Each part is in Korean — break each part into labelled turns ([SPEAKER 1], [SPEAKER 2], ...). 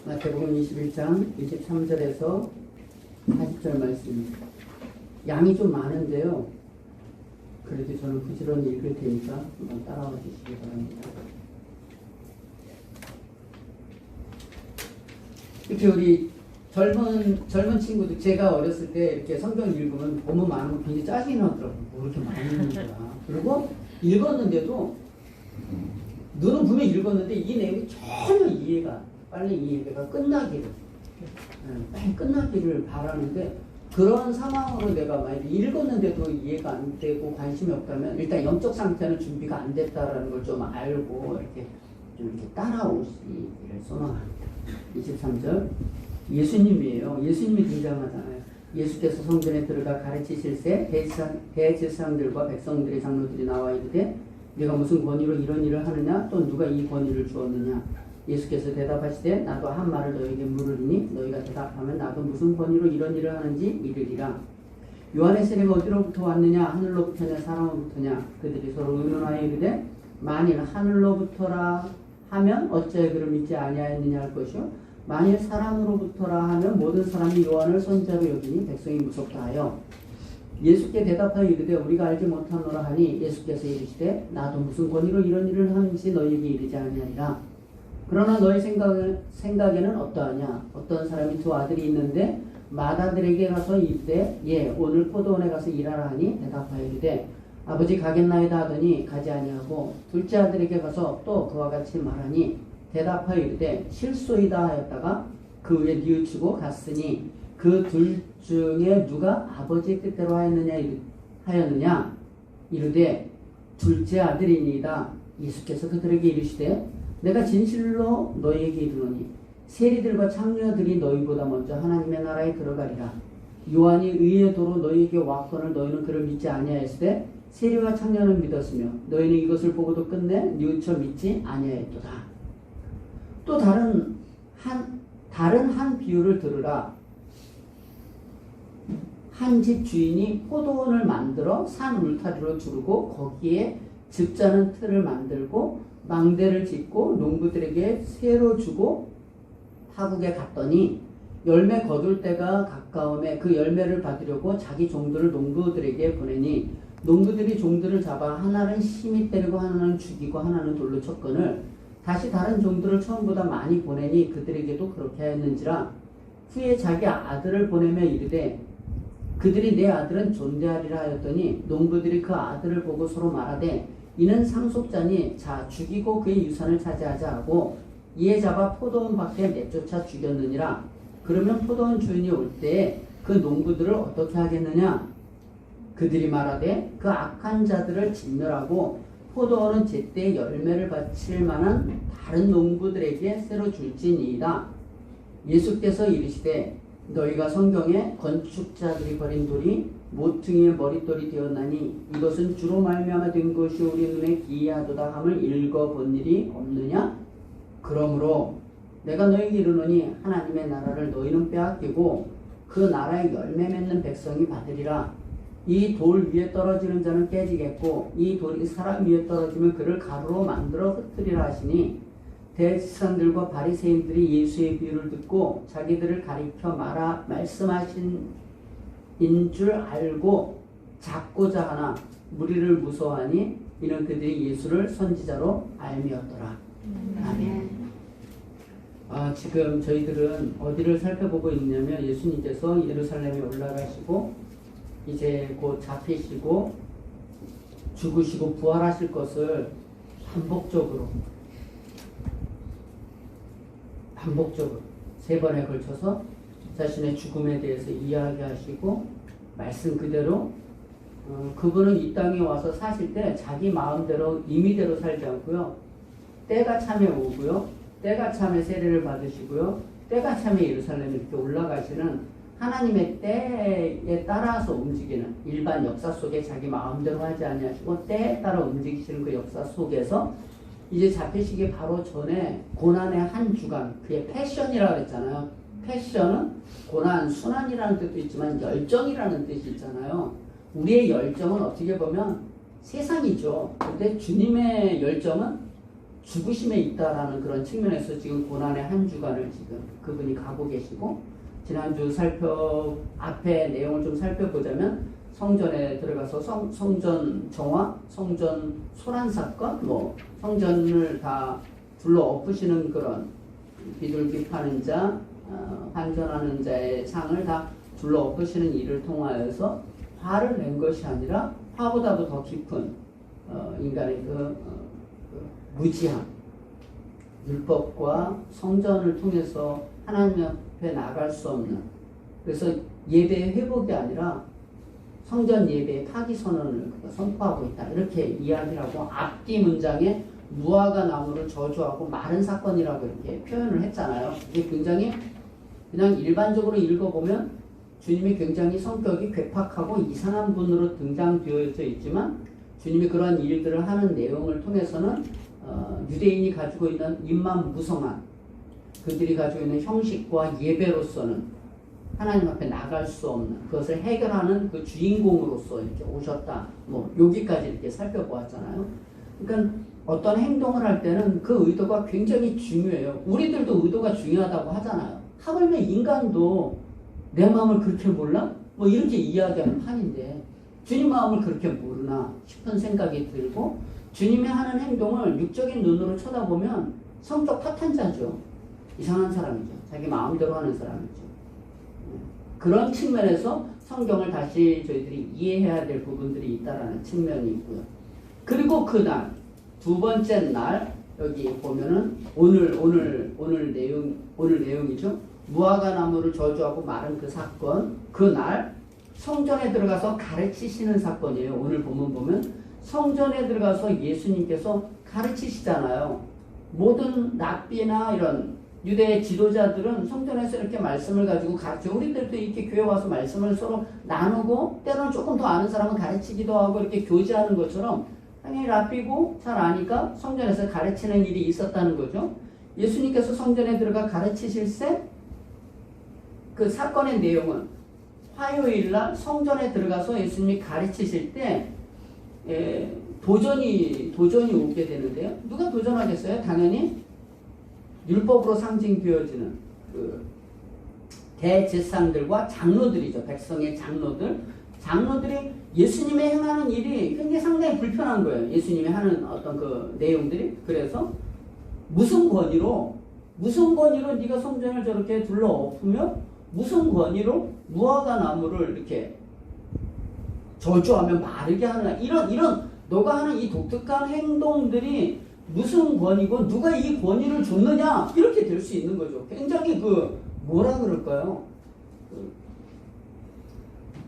[SPEAKER 1] 마태복음 21장 23절에서 40절 말씀입니다. 양이 좀 많은데요. 그래도 저는 부지런히 읽을 테니까 한번 따라와 주시기 바랍니다. 이렇게 우리 젊은 친구들, 제가 어렸을 때 이렇게 성경 읽으면 너무 많으면 굉장히 짜증이 나더라고요. 뭐 이렇게 많이 읽는 거야. 그리고 읽었는데도 눈은 분명히 읽었는데 이 내용이 전혀 빨리 이해가 끝나기를 빨리 끝나기를 바라는데, 그런 상황으로 내가 만약에 읽었는데도 이해가 안 되고 관심이 없다면 일단 영적 상태는 준비가 안 됐다라는 걸 좀 알고 좀 이렇게 따라오시기를 소망합니다. 23절 예수님이에요. 예수님이 등장하잖아요. 예수께서 성전에 들어가 가르치실새 대제사장들과 백성들의 장로들이 나와 이르되 네가 무슨 권위로 이런 일을 하느냐? 또 누가 이 권위를 주었느냐? 예수께서 대답하시되 나도 한 말을 너에게 물으리니 너희가 대답하면 나도 무슨 권위로 이런 일을 하는지 이르리라. 요한의 세례가 어디로부터 왔느냐? 하늘로부터냐 사람으로부터냐? 그들이 서로 의논하여 이르되 만일 하늘로부터라 하면 어찌하여 그를 믿지 아니하였느냐 할 것이요, 만일 사람으로부터라 하면 모든 사람이 요한을 선지자로 여기니 백성이 무섭다 하여 예수께 대답하여 이르되 우리가 알지 못하노라 하니 예수께서 이르시되 나도 무슨 권위로 이런 일을 하는지 너희에게 이르지 아니하리라. 그러나 너희 생각에는 어떠하냐? 어떤 사람이 두 아들이 있는데 맏아들에게 가서 이르되 예 오늘 포도원에 가서 일하라 하니 대답하여 이르되 아버지 가겠나이다 하더니 가지 아니하고 둘째 아들에게 가서 또 그와 같이 말하니 대답하여 이르되 실소이다 하였다가 그 후에 뉘우치고 갔으니 그 둘 중에 누가 아버지의 뜻대로 하였느냐? 이르되 둘째 아들이니이다. 예수께서 그들에게 이르시되 내가 진실로 너희에게 이르노니 세리들과 창녀들이 너희보다 먼저 하나님의 나라에 들어가리라. 요한이 의의 도로 너희에게 왔거늘 너희는 그를 믿지 아니하였으되 세리와 창녀는 믿었으며 너희는 이것을 보고도 끝내 뉘우쳐 믿지 아니하였도다. 또 다른 한 비유를 들으라. 한 집 주인이 포도원을 만들어 산 울타리로 두르고 거기에 즙자는 틀을 만들고 망대를 짓고 농부들에게 새로 주고 타국에 갔더니 열매 거둘 때가 가까움에 그 열매를 받으려고 자기 종들을 농부들에게 보내니 농부들이 종들을 잡아 하나는 심히 때리고 하나는 죽이고 하나는 돌로 쳤거늘 다시 다른 종들을 처음보다 많이 보내니 그들에게도 그렇게 하였는지라. 후에 자기 아들을 보내며 이르되 그들이 내 아들은 존대하리라 하였더니 농부들이 그 아들을 보고 서로 말하되 이는 상속자니 자 죽이고 그의 유산을 차지하자 하고 이에 잡아 포도원 밖에 내쫓아 죽였느니라. 그러면 포도원 주인이 올 때에 그 농부들을 어떻게 하겠느냐? 그들이 말하되 그 악한 자들을 진멸하고 포도원은 제때 열매를 바칠 만한 다른 농부들에게 새로 줄지니이다. 예수께서 이르시되 너희가 성경에 건축자들이 버린 돌이 모퉁이의 머릿돌이 되었나니 이것은 주로 말미암아 된 것이 우리 눈에 기이하도다 함을 읽어본 일이 없느냐? 그러므로 내가 너희에게 이르노니 하나님의 나라를 너희는 빼앗기고 그 나라의 열매 맺는 백성이 받으리라. 이 돌 위에 떨어지는 자는 깨지겠고 이 돌이 사람 위에 떨어지면 그를 가루로 만들어 흩으리라 하시니 대제사장들과 바리새인들이 예수의 비유를 듣고 자기들을 가리켜 말씀하신 인 줄 알고 잡고자 하나 무리를 무서워하니 이는 그들이 예수를 선지자로 알미었더라. 아멘. 지금 저희들은 어디를 살펴보고 있냐면 예수님께서 예루살렘에 올라가시고 이제 곧 잡히시고 죽으시고 부활하실 것을 반복적으로 3번에 걸쳐서 자신의 죽음에 대해서 이야기하시고 말씀 그대로 그분은 이 땅에 와서 사실 때 자기 마음대로 임의대로 살지 않고요. 때가 참에 오고요. 때가 참에 세례를 받으시고요. 때가 참에 예루살렘에 이렇게 올라가시는 하나님의 때에 따라서 움직이는 일반 역사 속에 자기 마음대로 하지 아니하시고 때에 따라 움직이시는 그 역사 속에서 이제 잡히시기 바로 전에 고난의 한 주간, 그게 패션이라고 했잖아요. 패션은 고난, 순환이라는 뜻도 있지만 열정이라는 뜻이 있잖아요. 우리의 열정은 어떻게 보면 세상이죠. 근데 주님의 열정은 죽으심에 있다라는 그런 측면에서 지금 고난의 한 주간을 지금 그분이 가고 계시고, 지난주 앞에 내용을 좀 살펴보자면 성전에 들어가서 성전 정화, 성전 소란 사건, 성전을 다 둘러 엎으시는 그런 비둘기 파는 자, 환전하는 자의 상을 다 둘러 엎으시는 일을 통하여서 화를 낸 것이 아니라 화보다도 더 깊은 인간의 그 무지함, 율법과 성전을 통해서 하나님 앞에 나갈 수 없는, 그래서 예배의 회복이 아니라 성전 예배의 파기 선언을 선포하고 있다, 이렇게 이야기하고, 앞뒤 문장에 무화과 나무를 저주하고 마른 사건이라고 이렇게 표현을 했잖아요. 이게 굉장히 그냥 일반적으로 읽어보면 주님이 굉장히 성격이 괴팍하고 이상한 분으로 등장되어져 있지만, 주님이 그러한 일들을 하는 내용을 통해서는 유대인이 가지고 있는 입만 무성한 그들이 가지고 있는 형식과 예배로서는 하나님 앞에 나갈 수 없는 그것을 해결하는 그 주인공으로서 이렇게 오셨다. 여기까지 이렇게 살펴보았잖아요. 그러니까 어떤 행동을 할 때는 그 의도가 굉장히 중요해요. 우리들도 의도가 중요하다고 하잖아요. 하물며 인간도 내 마음을 그렇게 몰라? 이렇게 이야기하는 판인데 주님 마음을 그렇게 모르나 싶은 생각이 들고, 주님이 하는 행동을 육적인 눈으로 쳐다보면 성격 파탄자죠. 이상한 사람이죠. 자기 마음대로 하는 사람이죠. 그런 측면에서 성경을 다시 저희들이 이해해야 될 부분들이 있다라는 측면이 있고요. 그리고 그날 두 번째 날, 여기 보면은 오늘 내용이죠. 무화과 나무를 저주하고 마른 그 사건, 그날 성전에 들어가서 가르치시는 사건이에요. 오늘 보면 성전에 들어가서 예수님께서 가르치시잖아요. 모든 랍비나 이런 유대 지도자들은 성전에서 이렇게 말씀을 가지고 가르쳐. 우리들도 이렇게 교회 와서 말씀을 서로 나누고, 때로는 조금 더 아는 사람은 가르치기도 하고 이렇게 교제하는 것처럼, 당연히 랍비고 잘 아니까 성전에서 가르치는 일이 있었다는 거죠. 예수님께서 성전에 들어가 가르치실 때 그 사건의 내용은 화요일날 성전에 들어가서 예수님이 가르치실 때 도전이 오게 되는데요. 누가 도전하겠어요? 당연히 율법으로 상징되어지는 그 대제사장들과 장로들이죠. 백성의 장로들이 예수님의 행하는 일이 굉장히 상당히 불편한 거예요. 예수님이 하는 어떤 그 내용들이. 그래서 무슨 권위로 네가 성전을 저렇게 둘러 엎으며 무슨 권위로 무화과 나무를 이렇게 저주하며 마르게 하느냐, 이런 너가 하는 이 독특한 행동들이 무슨 권위고 누가 이 권위를 줬느냐, 이렇게 될 수 있는 거죠. 굉장히 뭐라 그럴까요?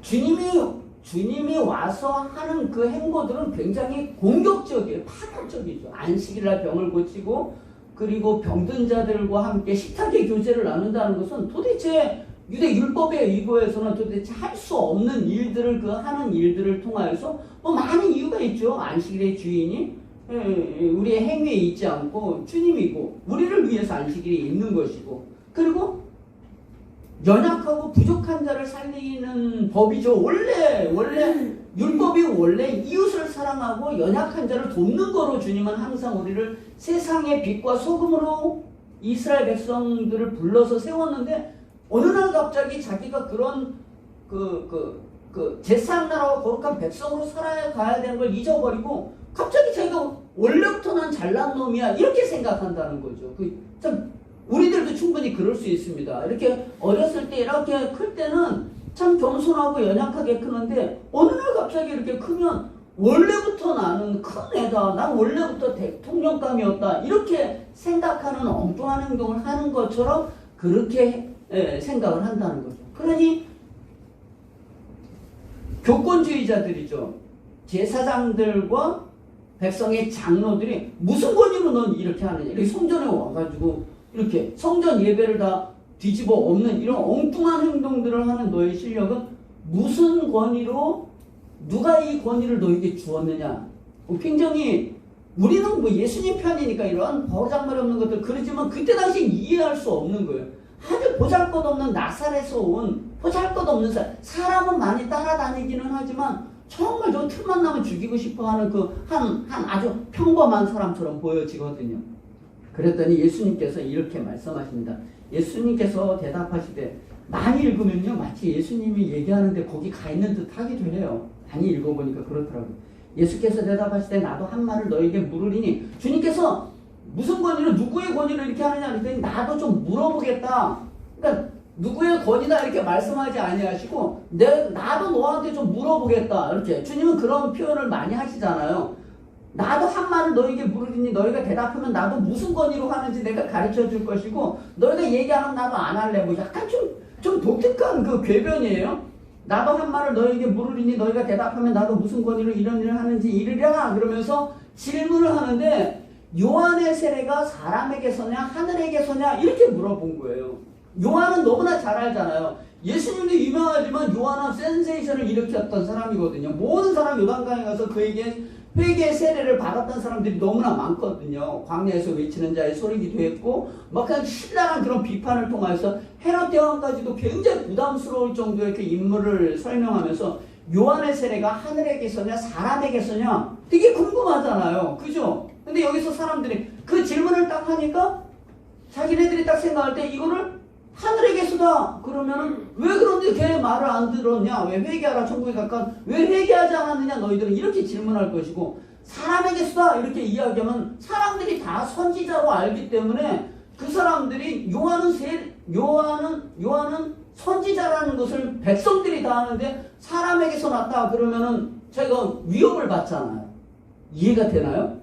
[SPEAKER 1] 주님이 와서 하는 그 행보들은 굉장히 공격적이에요. 파격적이죠. 안식일날 병을 고치고, 그리고 병든 자들과 함께 식탁의 교제를 나눈다는 것은 도대체 유대 율법에 의거해서는 도대체 할 수 없는 일들을 하는 일들을 통하여서 많은 이유가 있죠. 안식일의 주인이 우리의 행위에 있지 않고 주님이고, 우리를 위해서 안식일이 있는 것이고, 그리고 연약하고 부족한 자를 살리는 법이죠. 원래 율법이 원래 이웃을 사랑하고 연약한 자를 돕는 거로 주님은 항상 우리를 세상의 빛과 소금으로 이스라엘 백성들을 불러서 세웠는데, 어느 날 갑자기 자기가 그런 제사장 나라와 거룩한 백성으로 살아가야 되는 걸 잊어버리고 갑자기 자기가 원래부터 난 잘난 놈이야, 이렇게 생각한다는 거죠. 참 우리들도 충분히 그럴 수 있습니다. 이렇게 어렸을 때 이렇게 클 때는 참 겸손하고 연약하게 크는데, 어느 날 갑자기 이렇게 크면 원래부터 나는 큰 애다, 난 원래부터 대통령감이었다, 이렇게 생각하는 엉뚱한 행동을 하는 것처럼 그렇게 생각을 한다는 거죠. 그러니 교권주의자들이죠. 제사장들과 백성의 장로들이 무슨 권위로 넌 이렇게 하느냐, 이렇게 성전에 와가지고 이렇게 성전 예배를 다 뒤집어 엎는 이런 엉뚱한 행동들을 하는 너의 실력은 무슨 권위로, 누가 이 권위를 너에게 주었느냐. 굉장히 우리는 예수님 편이니까 이러한 버장말 없는 것들 그러지만 그때 당시 이해할 수 없는 거예요. 아주 보잘것없는 나사렛에서 온 보잘것없는 사람은 많이 따라다니기는 하지만 정말 저 틈만 나면 죽이고 싶어 하는 그 한 아주 평범한 사람처럼 보여지거든요. 그랬더니 예수님께서 이렇게 말씀하십니다. 예수님께서 대답하시되, 많이 읽으면요, 마치 예수님이 얘기하는데 거기 가 있는 듯 하기도 해요. 많이 읽어보니까 그렇더라고요. 예수께서 대답하시되, 나도 한 말을 너에게 물으리니, 주님께서 무슨 권위로, 누구의 권위로 이렇게 하느냐 그랬더니, 나도 좀 물어보겠다. 그러니까 누구의 권위다 이렇게 말씀하지 아니하시고, 나도 너한테 좀 물어보겠다 이렇게. 주님은 그런 표현을 많이 하시잖아요. 나도 한 말을 너에게 물으리니 너희가 대답하면 나도 무슨 권위로 하는지 내가 가르쳐 줄 것이고, 너희가 얘기하면 나도 안 할래. 뭐 약간 좀 독특한 그 궤변이에요. 나도 한 말을 너에게 물으리니 너희가 대답하면 나도 무슨 권위로 이런 일을 하는지 이르랴. 그러면서 질문을 하는데, 요한의 세례가 사람에게서냐 하늘에게서냐 이렇게 물어본 거예요. 요한은 너무나 잘 알잖아요. 예수님도 유명하지만 요한은 센세이션을 일으켰던 사람이거든요. 모든 사람 요단강에 가서 그에게 회개의 세례를 받았던 사람들이 너무나 많거든요. 광야에서 외치는 자의 소리기도 했고, 막 그냥 신랄한 그런 비판을 통해서 헤롯 대왕까지도 굉장히 부담스러울 정도의 그 인물을 설명하면서 요한의 세례가 하늘에게서냐 사람에게서냐 되게 궁금하잖아요. 그죠? 근데 여기서 사람들이 그 질문을 딱 하니까 자기네들이 딱 생각할 때 이거를 하늘에게서다 그러면은 왜 그런데 걔 말을 안 들었냐, 왜 회개하라 천국에 가까운, 왜 회개하지 않았느냐 너희들은 이렇게 질문할 것이고, 사람에게서다 이렇게 이야기하면 사람들이 다 선지자로 알기 때문에 그 사람들이 요한은 선지자라는 것을 백성들이 다 아는데 사람에게서 났다 그러면은 저희가 위협을 받잖아요. 이해가 되나요?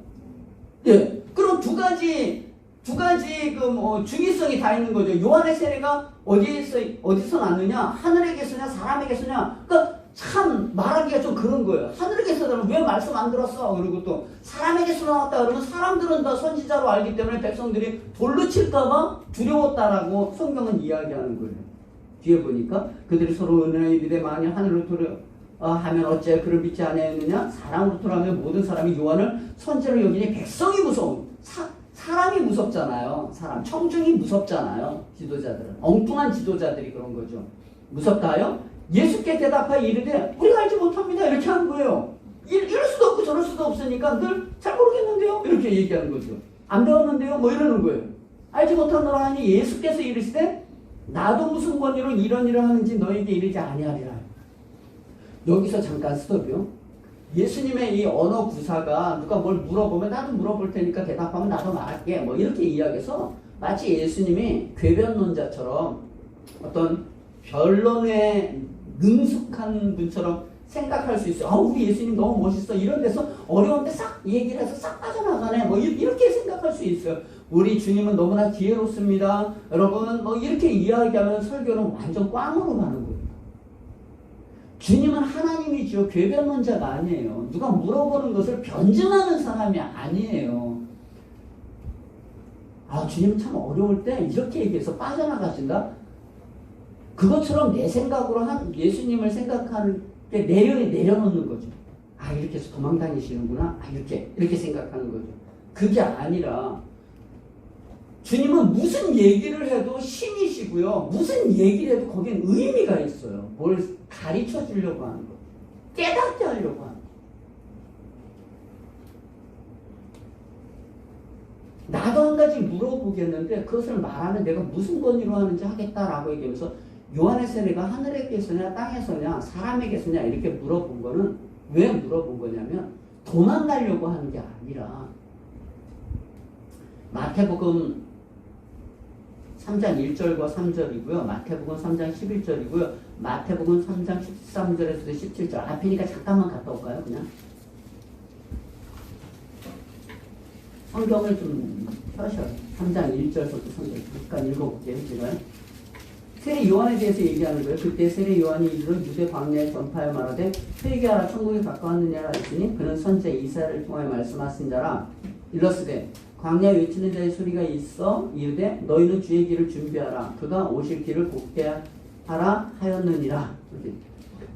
[SPEAKER 1] 예. 그럼 두 가지 그 중의성이 다 있는 거죠. 요한의 세례가 어디서 났느냐, 하늘에게서냐 사람에게서냐. 그러니까 참 말하기가 좀 그런 거예요. 하늘에게서는 왜 말씀 안 들었어? 그리고 또 사람에게서 나왔다 그러면 사람들은 다 선지자로 알기 때문에 백성들이 돌로 칠까봐 두려웠다라고 성경은 이야기하는 거예요. 뒤에 보니까 그들이 서로 은혜의 믿에 만일 하늘로 하면 어째 그를 믿지 아니하였느냐? 사람으로 돌아가면 모든 사람이 요한을 선지자로 여기니 백성이 무서운 사람이 무섭잖아요. 사람 청중이 무섭잖아요. 지도자들은 엉뚱한 지도자들이 그런 거죠. 무섭다요? 예수께 대답하여 이르되 우리가 알지 못합니다 이렇게 하는 거예요. 이럴 수도 없고 저럴 수도 없으니까 늘 잘 모르겠는데요 이렇게 얘기하는 거죠. 안 배웠는데요 뭐 이러는 거예요. 알지 못하노라 하니 예수께서 이르시되 나도 무슨 권위로 이런 일을 하는지 너에게 이르지 아니하리라. 여기서 잠깐 스톱이요. 예수님의 이 언어 구사가 누가 뭘 물어보면 나도 물어볼 테니까 대답하면 나도 말할게 뭐 이렇게 이야기해서 마치 예수님이 궤변론자처럼 어떤 변론에 능숙한 분처럼 생각할 수 있어요. 우리 예수님 너무 멋있어. 이런 데서 어려운데 싹 얘기를 해서 싹 빠져나가네. 뭐 이렇게 생각할 수 있어요. 우리 주님은 너무나 지혜롭습니다. 여러분 뭐 이렇게 이야기하면 설교는 완전 꽝으로 가는 거예요. 주님은 하나님이죠. 궤변론자가 아니에요. 누가 물어보는 것을 변증하는 사람이 아니에요. 주님은 참 어려울 때 이렇게 얘기해서 빠져나가신다? 그것처럼 내 생각으로 예수님을 생각하는 게 내려놓는 거죠. 이렇게 해서 도망 다니시는구나. 이렇게 생각하는 거죠. 그게 아니라 주님은 무슨 얘기를 해도 신이시고요. 무슨 얘기를 해도 거기엔 의미가 있어요. 뭘 가르쳐 주려고 하는 거. 깨닫게 하려고 하는 거. 나도 한 가지 물어보겠는데 그것을 말하면 내가 무슨 권위로 하는지 하겠다라고 얘기하면서 요한의 세례가 하늘에게서냐 땅에서냐 사람에게서냐 이렇게 물어본 거는 왜 물어본 거냐면 도망가려고 하는 게 아니라 마태복음 3장 1절과 3절이고요. 마태복음 3장 11절이고요. 마태복음 3장 13절에서도 17절. 앞이니까 잠깐만 갔다 올까요? 그냥. 성경을 좀 펴셔요. 3장 1절부터 3절. 잠깐 읽어볼게요. 제가. 세례 요한에 대해서 얘기하는 거예요. 그때 세례 요한이 이르러 유대 광야에 전파하여 말하되 회개하라 천국에 가까웠느냐라 했으니 그는 선지자 이사야를 통하여 말씀하신 자라. 일러스되 광야에 외치는 자의 소리가 있어 이르되 너희는 주의 길을 준비하라. 그가 오실 길을 곱게 하라 하였느니라.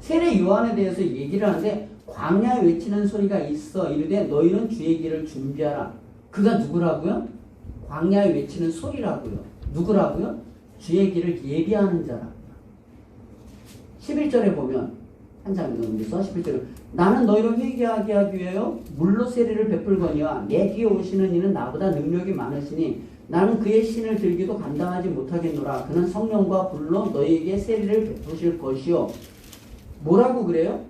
[SPEAKER 1] 세례 요한에 대해서 얘기를 하는데 광야에 외치는 소리가 있어 이르되 너희는 주의 길을 준비하라. 그가 누구라고요? 광야에 외치는 소리라고요. 누구라고요? 주의 길을 예비하는 자라. 11절에 보면 한 장 넘겨서 11절에 나는 너희를 회개하게 하기 위하여 물로 세례를 베풀거니와 내 뒤에 오시는 이는 나보다 능력이 많으시니 나는 그의 신을 들기도 감당하지 못하겠노라. 그는 성령과 불로 너희에게 세례를 베푸실 것이요. 뭐라고 그래요?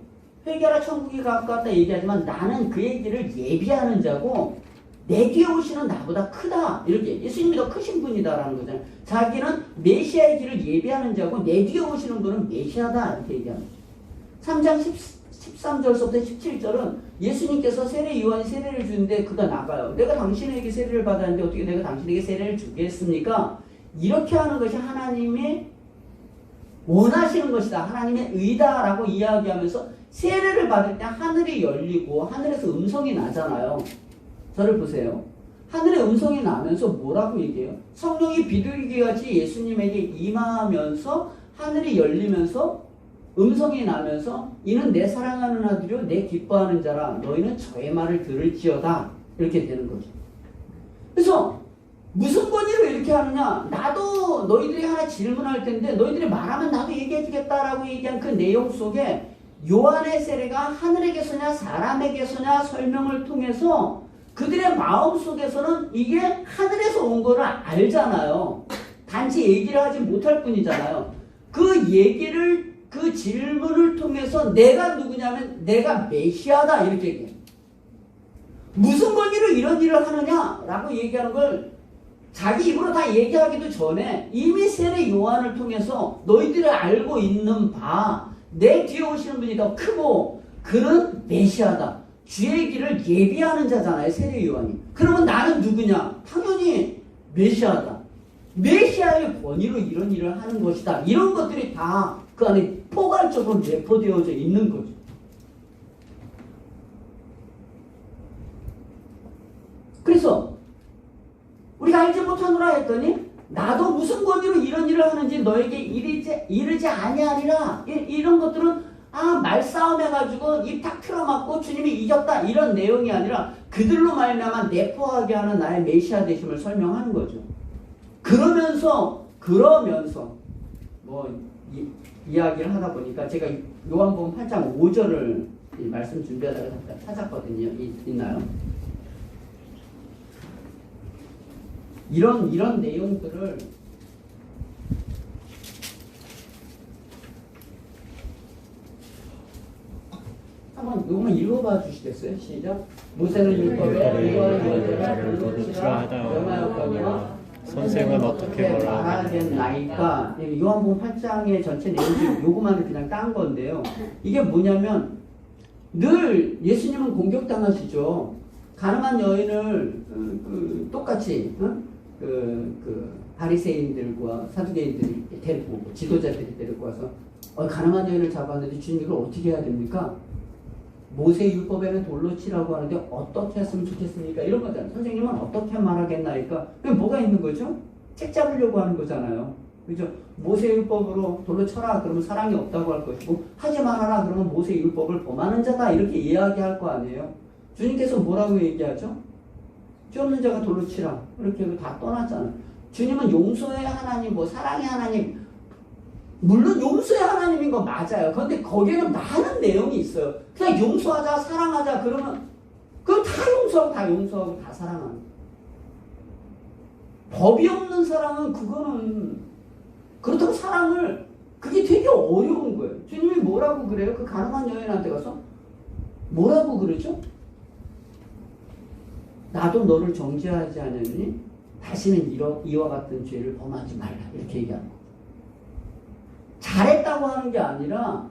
[SPEAKER 1] 회개하라 천국이 가깝다 얘기하지만 나는 그의 길을 예비하는 자고 내 뒤에 오시는 나보다 크다. 이렇게 예수님이 더 크신 분이다라는 거잖아요. 자기는 메시아의 길을 예비하는 자고 내 뒤에 오시는 분은 메시아다. 이렇게 얘기합니다. 3장 13절부터 17절은 예수님께서 세례 요한이 세례를 주는데 그가 나가요. 내가 당신에게 세례를 받았는데 어떻게 내가 당신에게 세례를 주겠습니까? 이렇게 하는 것이 하나님이 원하시는 것이다. 하나님의 의다라고 이야기하면서 세례를 받을 때 하늘이 열리고 하늘에서 음성이 나잖아요. 저를 보세요. 하늘의 음성이 나면서 뭐라고 얘기해요? 성령이 비둘기같이 예수님에게 임하면서 하늘이 열리면서 음성이 나면서 이는 내 사랑하는 아들이요 내 기뻐하는 자라 너희는 저의 말을 들을지어다. 이렇게 되는 거죠. 그래서 무슨 권위로 이렇게 하느냐? 나도 너희들이 하나 질문할 텐데 너희들이 말하면 나도 얘기해 주겠다라고 얘기한 그 내용 속에 요한의 세례가 하늘에게서냐 사람에게서냐 설명을 통해서 그들의 마음 속에서는 이게 하늘에서 온 거를 알잖아요. 단지 얘기를 하지 못할 뿐이잖아요. 그 얘기를 그 질문을 통해서 내가 누구냐면 내가 메시아다 이렇게 얘기해요. 무슨 권위로 이런 일을 하느냐라고 얘기하는 걸 자기 입으로 다 얘기하기도 전에 이미 세례 요한을 통해서 너희들을 알고 있는 바 내 뒤에 오시는 분이 더 크고 그는 메시아다. 주의 길을 예비하는 자잖아요. 세례 요한이. 그러면 나는 누구냐? 당연히 메시아다. 메시아의 권위로 이런 일을 하는 것이다. 이런 것들이 다 그 안에 포괄적으로 내포되어져 있는 거죠. 그래서 우리가 알지 못하노라 했더니 나도 무슨 권위로 이런 일을 하는지 너에게 이르지 아니하리라. 이런 것들은 말싸움 해가지고 입 탁 틀어맞고 주님이 이겼다 이런 내용이 아니라 그들로 말미암아 내포하게 하는 나의 메시아 되심을 설명하는 거죠. 그러면서 이야기를 하다 보니까 제가 요한복음 8장 5절을 말씀 준비하다가 찾았거든요. 있나요? 이런 내용들을 한번 요거만 읽어봐 주시겠어요? 시작. 모세는 율법에 요한의 여자를 돌로 치라 명하였거니와
[SPEAKER 2] 선생은 어떻게
[SPEAKER 1] 말하겠나이까. 요한복음 8장의 전체 내용이 요거만을 그냥 딴 건데요. 이게 뭐냐면 늘 예수님은 공격당하시죠. 가늠한 여인을 똑같이 바리새인들과 사두개인들이 데리고 오고 지도자들이 데리고 와서 가늠한 여인을 잡았는데 주님 이걸 어떻게 해야 됩니까? 모세 율법에는 돌로 치라고 하는데 어떻게 했으면 좋겠습니까? 이런 거잖아요. 선생님은 어떻게 말하겠나니까 그럼 뭐가 있는 거죠? 책 잡으려고 하는 거잖아요. 그죠? 모세 율법으로 돌로 쳐라 그러면 사랑이 없다고 할 것이고 하지 말아라 그러면 모세 율법을 범하는 자다 이렇게 이야기할 거 아니에요. 주님께서 뭐라고 얘기하죠? 죄 없는 자가 돌로 치라 이렇게 다 떠났잖아요. 주님은 용서의 하나님, 사랑의 하나님, 물론 용서의 하나님인 거 맞아요. 그런데 거기에는 많은 내용이 있어요. 그냥 용서하자, 사랑하자 그러면 그럼 다 용서하고 다 사랑하는. 법이 없는 사랑은 그거는 그렇다고 사랑을 그게 되게 어려운 거예요. 주님이 뭐라고 그래요? 그 가늠한 여인한테 가서 뭐라고 그러죠? 나도 너를 정죄하지 않으니 다시는 이와 같은 죄를 범하지 말라 이렇게 얘기하는 거예요. 잘했다고 하는 게 아니라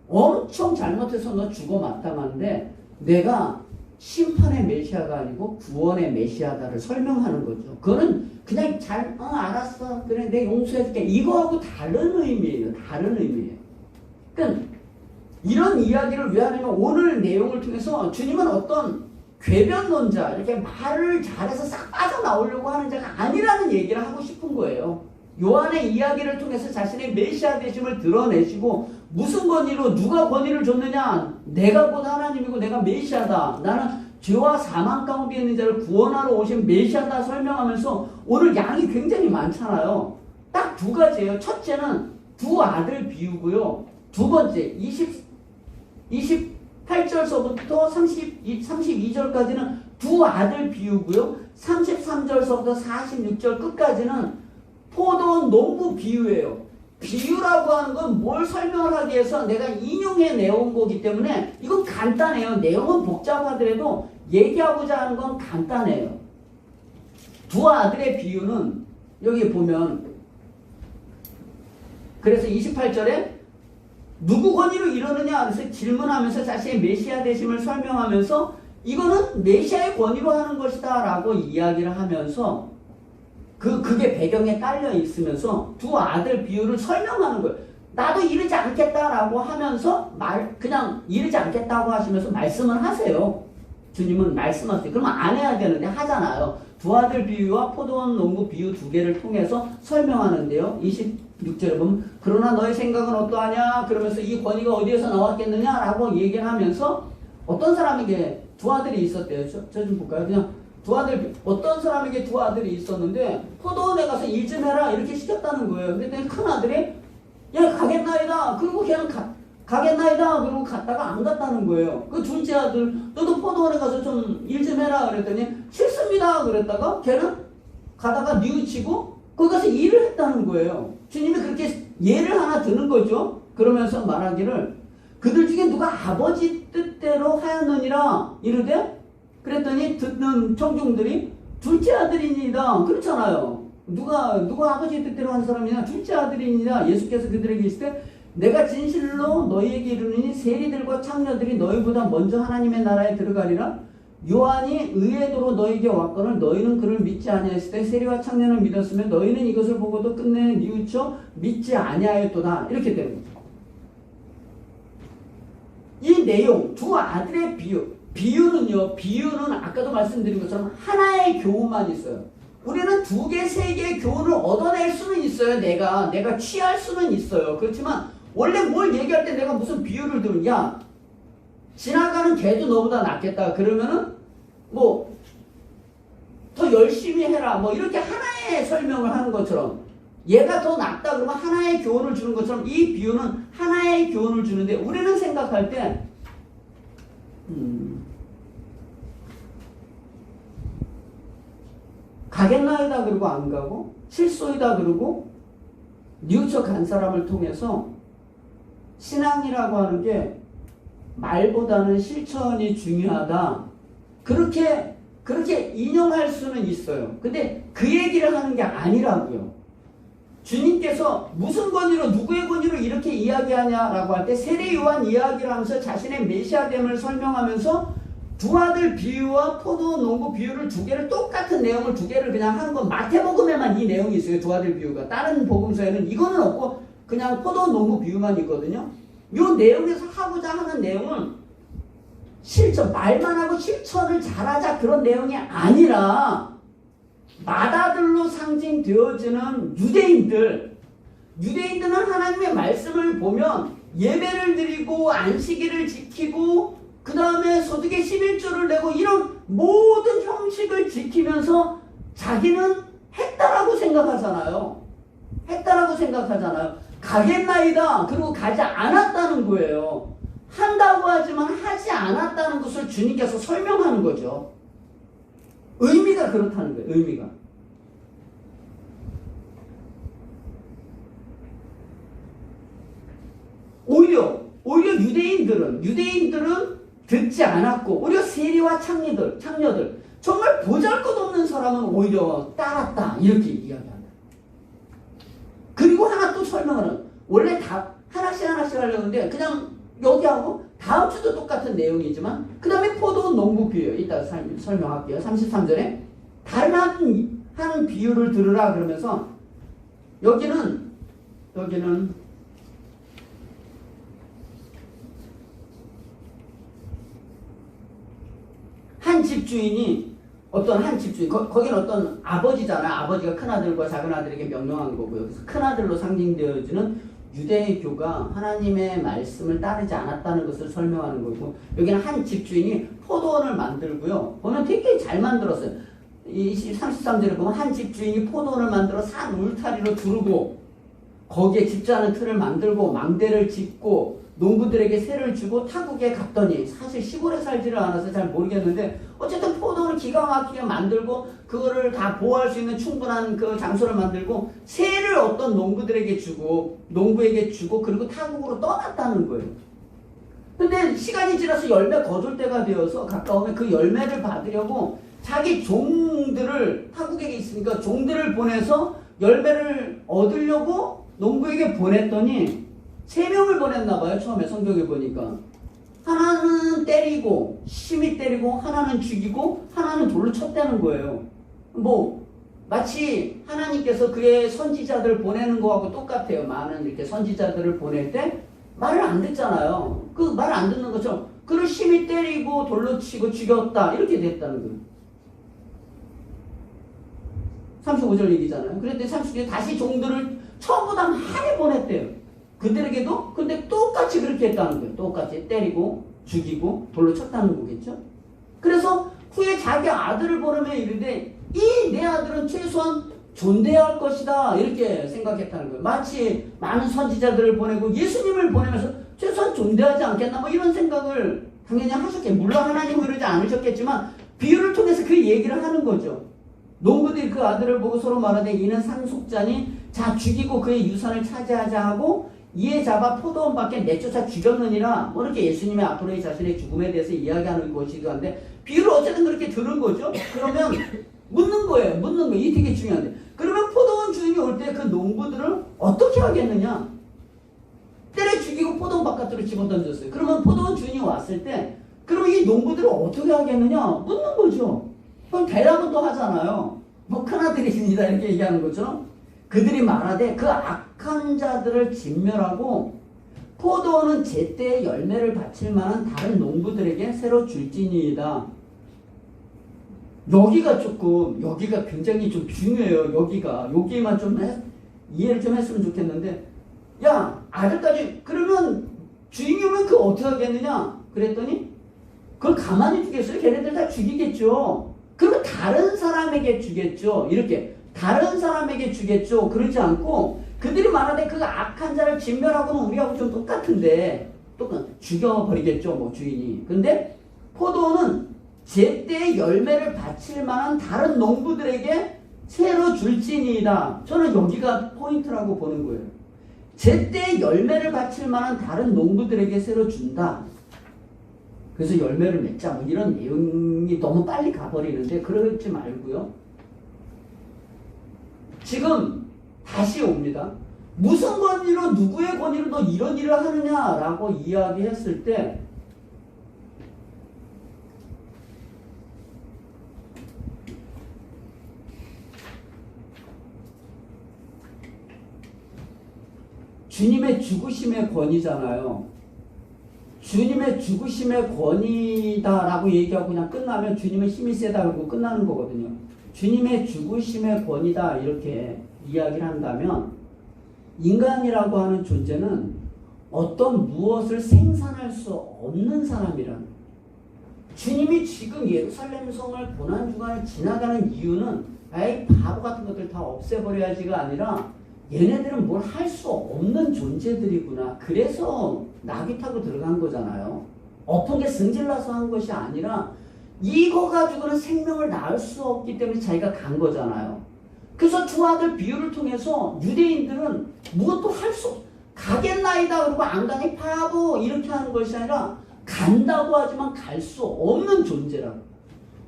[SPEAKER 1] 엄청 잘못해서 너 죽어 마땅한데 내가 심판의 메시아가 아니고 구원의 메시아다를 설명하는 거죠. 그거는 그냥 알았어. 그래, 내가 용서해줄게. 이거하고 다른 의미예요. 그러니까 이런 이야기를 왜 하냐면 오늘 내용을 통해서 주님은 어떤 궤변론자, 이렇게 말을 잘해서 싹 빠져나오려고 하는 자가 아니라는 얘기를 하고 싶은 거예요. 요한의 이야기를 통해서 자신의 메시아 되심을 드러내시고 무슨 권위로 누가 권위를 줬느냐? 내가 곧 하나님이고 내가 메시아다. 나는 죄와 사망 가운데 있는 자를 구원하러 오신 메시아다 설명하면서 오늘 양이 굉장히 많잖아요. 딱 두 가지예요. 첫째는 두 아들 비유고요. 두 번째 20 28절서부터 32절까지는 두 아들 비유고요. 33절서부터 46절 끝까지는 포도원 농부 비유예요. 비유라고 하는 건 뭘 설명을 하기 위해서 내가 인용해 내온 거기 때문에 이건 간단해요. 내용은 복잡하더라도 얘기하고자 하는 건 간단해요. 두 아들의 비유는 여기 보면 그래서 28절에 누구 권위로 이러느냐 그래서 질문하면서 자신의 메시아 되심을 설명하면서 이거는 메시아의 권위로 하는 것이다 라고 이야기를 하면서 그게 배경에 깔려 있으면서 두 아들 비유를 설명하는 거예요. 나도 이르지 않겠다라고 하면서 그냥 이르지 않겠다고 하시면서 말씀을 하세요. 주님은 말씀하세요. 그러면 안 해야 되는데 하잖아요. 두 아들 비유와 포도원 농부 비유 두 개를 통해서 설명하는데요. 26절에 보면 그러나 너의 생각은 어떠하냐 그러면서 이 권위가 어디에서 나왔겠느냐라고 얘기를 하면서 어떤 사람에게 두 아들이 있었대요. 저 좀 볼까요? 그냥 두 아들, 어떤 사람에게 두 아들이 있었는데 포도원에 가서 일 좀 해라 이렇게 시켰다는 거예요. 그랬더니 큰 아들이 야 가겠나이다. 그리고 걔는 가겠나이다. 그러고 갔다가 안 갔다는 거예요. 그 둘째 아들 너도 포도원에 가서 좀 일 좀 해라 그랬더니 싫습니다. 그랬다가 걔는 가다가 뉘우치고 거기 가서 일을 했다는 거예요. 주님이 그렇게 예를 하나 드는 거죠. 그러면서 말하기를 그들 중에 누가 아버지 뜻대로 하였느니라 이르되 그랬더니 듣는 청중들이 둘째 아들이니이다. 그렇잖아요. 누가 아버지 뜻대로 한 사람이냐? 둘째 아들이니이다. 예수께서 그들에게 이르시되 내가 진실로 너희에게 이르노니 세리들과 창녀들이 너희보다 먼저 하나님의 나라에 들어가리라. 요한이 의의 도로 너희에게 왔거늘 너희는 그를 믿지 아니하였을 때 세리와 창녀는 믿었으면 너희는 이것을 보고도 끝내 뉘우쳐 믿지 아니하였도다. 이렇게 되는 거죠. 이 내용 두 아들의 비유는 아까도 말씀드린 것처럼 하나의 교훈만 있어요. 우리는 두 개, 세 개의 교훈을 얻어낼 수는 있어요. 내가 취할 수는 있어요. 그렇지만 원래 뭘 얘기할 때 내가 무슨 비유를 들은 야 지나가는 개도 너보다 낫겠다. 그러면은 뭐 더 열심히 해라. 뭐 이렇게 하나의 설명을 하는 것처럼 얘가 더 낫다 그러면 하나의 교훈을 주는 것처럼 이 비유는 하나의 교훈을 주는데 우리는 생각할 때 가겠나이다 그러고 안 가고 실소이다 그러고 뉘우쳐 간 사람을 통해서 신앙이라고 하는 게 말보다는 실천이 중요하다. 그렇게 인용할 수는 있어요. 근데 그 얘기를 하는 게 아니라고요. 주님께서 무슨 권위로 누구의 권위로 이렇게 이야기하냐라고 할 때 세례 요한 이야기를 하면서 자신의 메시아됨을 설명하면서 두 아들 비유와 포도 농부 비유를 두 개를 똑같은 내용을 두 개를 그냥 하는 건 마태복음에만 이 내용이 있어요. 두 아들 비유가. 다른 복음서에는 이거는 없고 그냥 포도 농부 비유만 있거든요. 이 내용에서 하고자 하는 내용은 실천, 말만 하고 실천을 잘하자 그런 내용이 아니라 맏아들로 상징되어지는 유대인들은 하나님의 말씀을 보면 예배를 드리고 안식일을 지키고 그 다음에 소득의 11조를 내고 이런 모든 형식을 지키면서 자기는 했다라고 생각하잖아요. 가겠나이다. 그리고 가지 않았다는 거예요. 한다고 하지만 하지 않았다는 것을 주님께서 설명하는 거죠. 의미가 그렇다는 거예요. 의미가. 오히려 유대인들은 듣지 않았고 오히려 세리와 창녀들 정말 보잘것없는 사람은 오히려 따랐다 이렇게 이야기합니다. 그리고 하나 또 설명하는 원래 다 하나씩 하려고 하는데 그냥 여기하고 다음 주도 똑같은 내용이지만 그 다음에 포도 농부 비유 이따 설명할게요. 33절에 다른 한 비유를 들으라 그러면서 여기는 한 집주인이 거기는 어떤 아버지잖아요. 아버지가 큰아들과 작은아들에게 명령한 거고요. 그래서 큰아들로 상징되어지는 유대교가 하나님의 말씀을 따르지 않았다는 것을 설명하는 거고 여기는 한 집주인이 포도원을 만들고요. 보면 되게 잘 만들었어요. 33절에 보면 한 집주인이 포도원을 만들어 산 울타리로 두르고 거기에 집자는 틀을 만들고 망대를 짓고 농부들에게 세를 주고 타국에 갔더니, 사실 시골에 살지를 않아서 잘 모르겠는데 어쨌든 포도를 기가 막히게 만들고 그거를 다 보호할 수 있는 충분한 그 장소를 만들고 세를 어떤 농부들에게 주고 농부에게 주고 그리고 타국으로 떠났다는 거예요. 근데 시간이 지나서 열매 거둘 때가 되어서 가까우면 그 열매를 받으려고 자기 종들을, 타국에 있으니까 종들을 보내서 열매를 얻으려고 농부에게 보냈더니 3명을 보냈나 봐요. 처음에 성경에 보니까. 하나는 때리고 심히 때리고 하나는 죽이고 하나는 돌로 쳤다는 거예요. 뭐 마치 하나님께서 그의 선지자들 보내는 거하고 똑같아요. 많은 이렇게 선지자들을 보낼 때 말을 안 듣잖아요. 그 말을 안 듣는 것처럼 그를 심히 때리고 돌로 치고 죽였다 이렇게 됐다는 거예요. 35절 얘기잖아요. 그랬더니 30절에 다시 종들을 처음보다 많이 보냈대요. 그들에게도 근데 똑같이 그렇게 했다는 거예요. 똑같이 때리고 죽이고 돌로 쳤다는 거겠죠. 그래서 후에 자기 아들을 보내며 이르되 이 내 아들은 최소한 존대해야 할 것이다 이렇게 생각했다는 거예요. 마치 많은 선지자들을 보내고 예수님을 보내면서 최소한 존대하지 않겠나 뭐 이런 생각을 당연히 하셨겠죠. 물론 하나님은 그러지 않으셨겠지만 비유를 통해서 그 얘기를 하는 거죠. 농부들이 그 아들을 보고 서로 말하되 이는 상속자니 자 죽이고 그의 유산을 차지하자 하고 이에 잡아 포도원 밖에 내쫓아 죽였느니라. 뭐 이렇게 예수님의 앞으로의 자신의 죽음에 대해서 이야기하는 것이기도 한데 비유를 어쨌든 그렇게 들은 거죠. 그러면 묻는 거예요. 묻는 거. 이게 되게 중요한데. 그러면 포도원 주인이 올 때 그 농부들을 어떻게 하겠느냐? 때려 죽이고 포도원 바깥으로 집어던졌어요. 그러면 포도원 주인이 왔을 때 그러면 이 농부들을 어떻게 하겠느냐? 묻는 거죠. 그럼 대답은 또 하잖아요. 뭐 큰아들이십니다 이렇게 얘기하는 것처럼 그들이 말하되 그 악한 자들을 진멸하고 포도원은 제때에 열매를 바칠 만한 다른 농부들에게 새로 줄지니이다. 여기가 굉장히 좀 중요해요. 여기만 좀 이해를 좀 했으면 좋겠는데, 야 아들까지 그러면 주인이 오면 그거 어떻게 하겠느냐? 그랬더니 그걸 가만히 두겠어요? 걔네들 다 죽이겠죠. 그러면 다른 사람에게 주겠죠. 이렇게 다른 사람에게 주겠죠. 그러지 않고 그들이 말하되 그 악한 자를 진멸하고는 우리하고 좀 똑같은데 죽여버리겠죠. 뭐 주인이. 근데 포도원은 제때에 열매를 바칠 만한 다른 농부들에게 새로 줄지니이다. 저는 여기가 포인트라고 보는 거예요. 제때에 열매를 바칠 만한 다른 농부들에게 새로 준다. 그래서 열매를 맺자 뭐 이런 내용이 너무 빨리 가버리는데 그러지 말고요. 지금 다시 옵니다. 무슨 권리로 누구의 권리로 너 이런 일을 하느냐라고 이야기했을 때 주님의 죽으심의 권위잖아요. 주님의 죽으심의 권위다라고 얘기하고 그냥 끝나면 주님은 힘이 세다 그러고 끝나는 거거든요. 주님의 죽으심의 권위다 이렇게 이야기를 한다면 인간이라고 하는 존재는 어떤 무엇을 생산할 수 없는 사람이라는, 주님이 지금 예루살렘 성을 고난주간에 지나가는 이유는 아이 바보 같은 것들 다 없애버려야지가 아니라 얘네들은 뭘 할 수 없는 존재들이구나. 그래서 나귀 타고 들어간 거잖아요. 엎은 게 승질나서 한 것이 아니라 이거 가지고는 생명을 낳을 수 없기 때문에 자기가 간 거잖아요. 그래서 두 아들 비유를 통해서 유대인들은 무엇도 할 수 가겠나이다 그러고 안 가니 바보 이렇게 하는 것이 아니라 간다고 하지만 갈 수 없는 존재라고.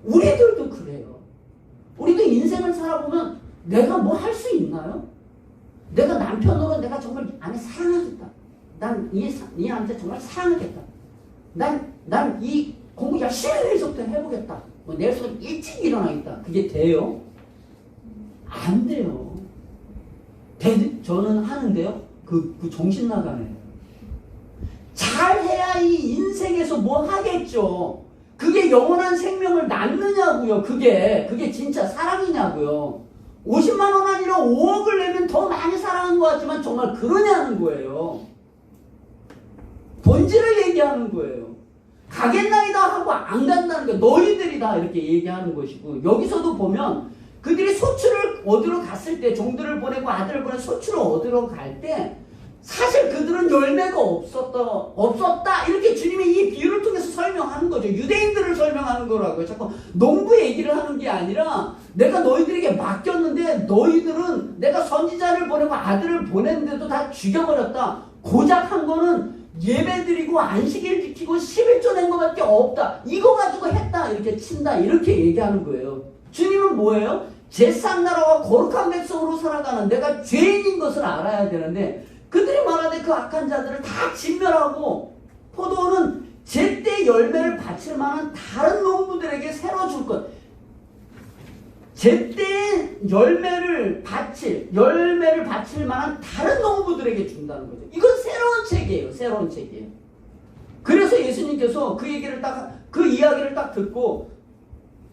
[SPEAKER 1] 우리들도 그래요. 우리도 인생을 살아보면 내가 뭐 할 수 있나요? 내가 남편으로 내가 정말 아내 사랑하겠다. 난 이 남자 정말 사랑하겠다. 난 이 공부 열심히 해서부터 해보겠다. 뭐 내일 수업 일찍 일어나겠다. 그게 돼요? 안 돼요. 저는 하는데요. 그 정신 나가네. 잘해야 이 인생에서 뭐 하겠죠. 그게 영원한 생명을 낳느냐고요. 그게 진짜 사랑이냐고요. 50만 원 아니라 5억을 내면 더 많이 사랑한 것 같지만 정말 그러냐는 거예요. 본질을 얘기하는 거예요. 가겠나이다 하고 안 간다는 게 너희들이다 이렇게 얘기하는 것이고, 여기서도 보면 그들이 소출을 얻으러 갔을 때 종들을 보내고 아들을 보내서 소출을 얻으러 갈 때 사실 그들은 열매가 없었다. 이렇게 주님이 이 비유를 통해서 설명하는 거죠. 유대인들을 설명하는 거라고요. 자꾸 농부 얘기를 하는 게 아니라 내가 너희들에게 맡겼는데 너희들은 내가 선지자를 보내고 아들을 보냈는데도 다 죽여버렸다. 고작 한 거는 예배드리고 안식일 지키고 11조 낸 거밖에 없다. 이거 가지고 했다. 이렇게 친다. 이렇게 얘기하는 거예요. 주님은 뭐예요? 제삿 나라와 거룩한 백성으로 살아가는 내가 죄인인 것을 알아야 되는데 그들이 말하되 그 악한 자들을 다 진멸하고 포도는 제때 열매를 바칠 만한 다른 농부들에게 새로 줄 것. 제때 열매를 바칠 만한 다른 농부들에게 준다는 거죠. 이건 새로운 책이에요. 새로운 책이에요. 그래서 예수님께서 그 이야기를 딱 듣고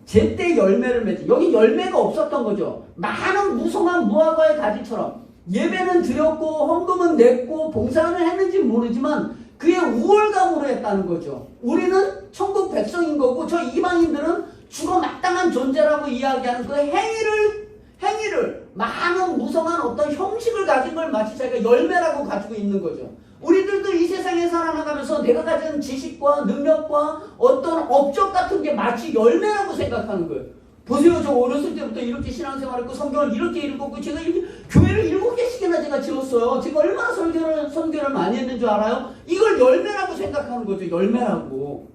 [SPEAKER 1] 제때 열매를 맺지. 여기 열매가 없었던 거죠. 많은 무성한 무화과의 가지처럼 예배는 드렸고 헌금은 냈고 봉사를 했는지 모르지만 그의 우월감으로 했다는 거죠. 우리는 천국 백성인 거고 저 이방인들은 죽어 마땅한 존재라고 이야기하는 그 행위를 많은 무성한 어떤 형식을 가진 걸 마치 자기가 열매라고 가지고 있는 거죠. 우리들도 이 세상에 살아나가면서 내가 가진 지식과 능력과 어떤 업적 같은 게 마치 열매라고 생각하는 거예요. 보세요. 저 어렸을 때부터 이렇게 신앙생활했고 성경을 이렇게 읽었고 제가 이렇게 교회를 7개씩이나 제가 지었어요. 제가 얼마나 선교를 많이 했는 줄 알아요? 이걸 열매라고 생각하는 거죠. 열매라고.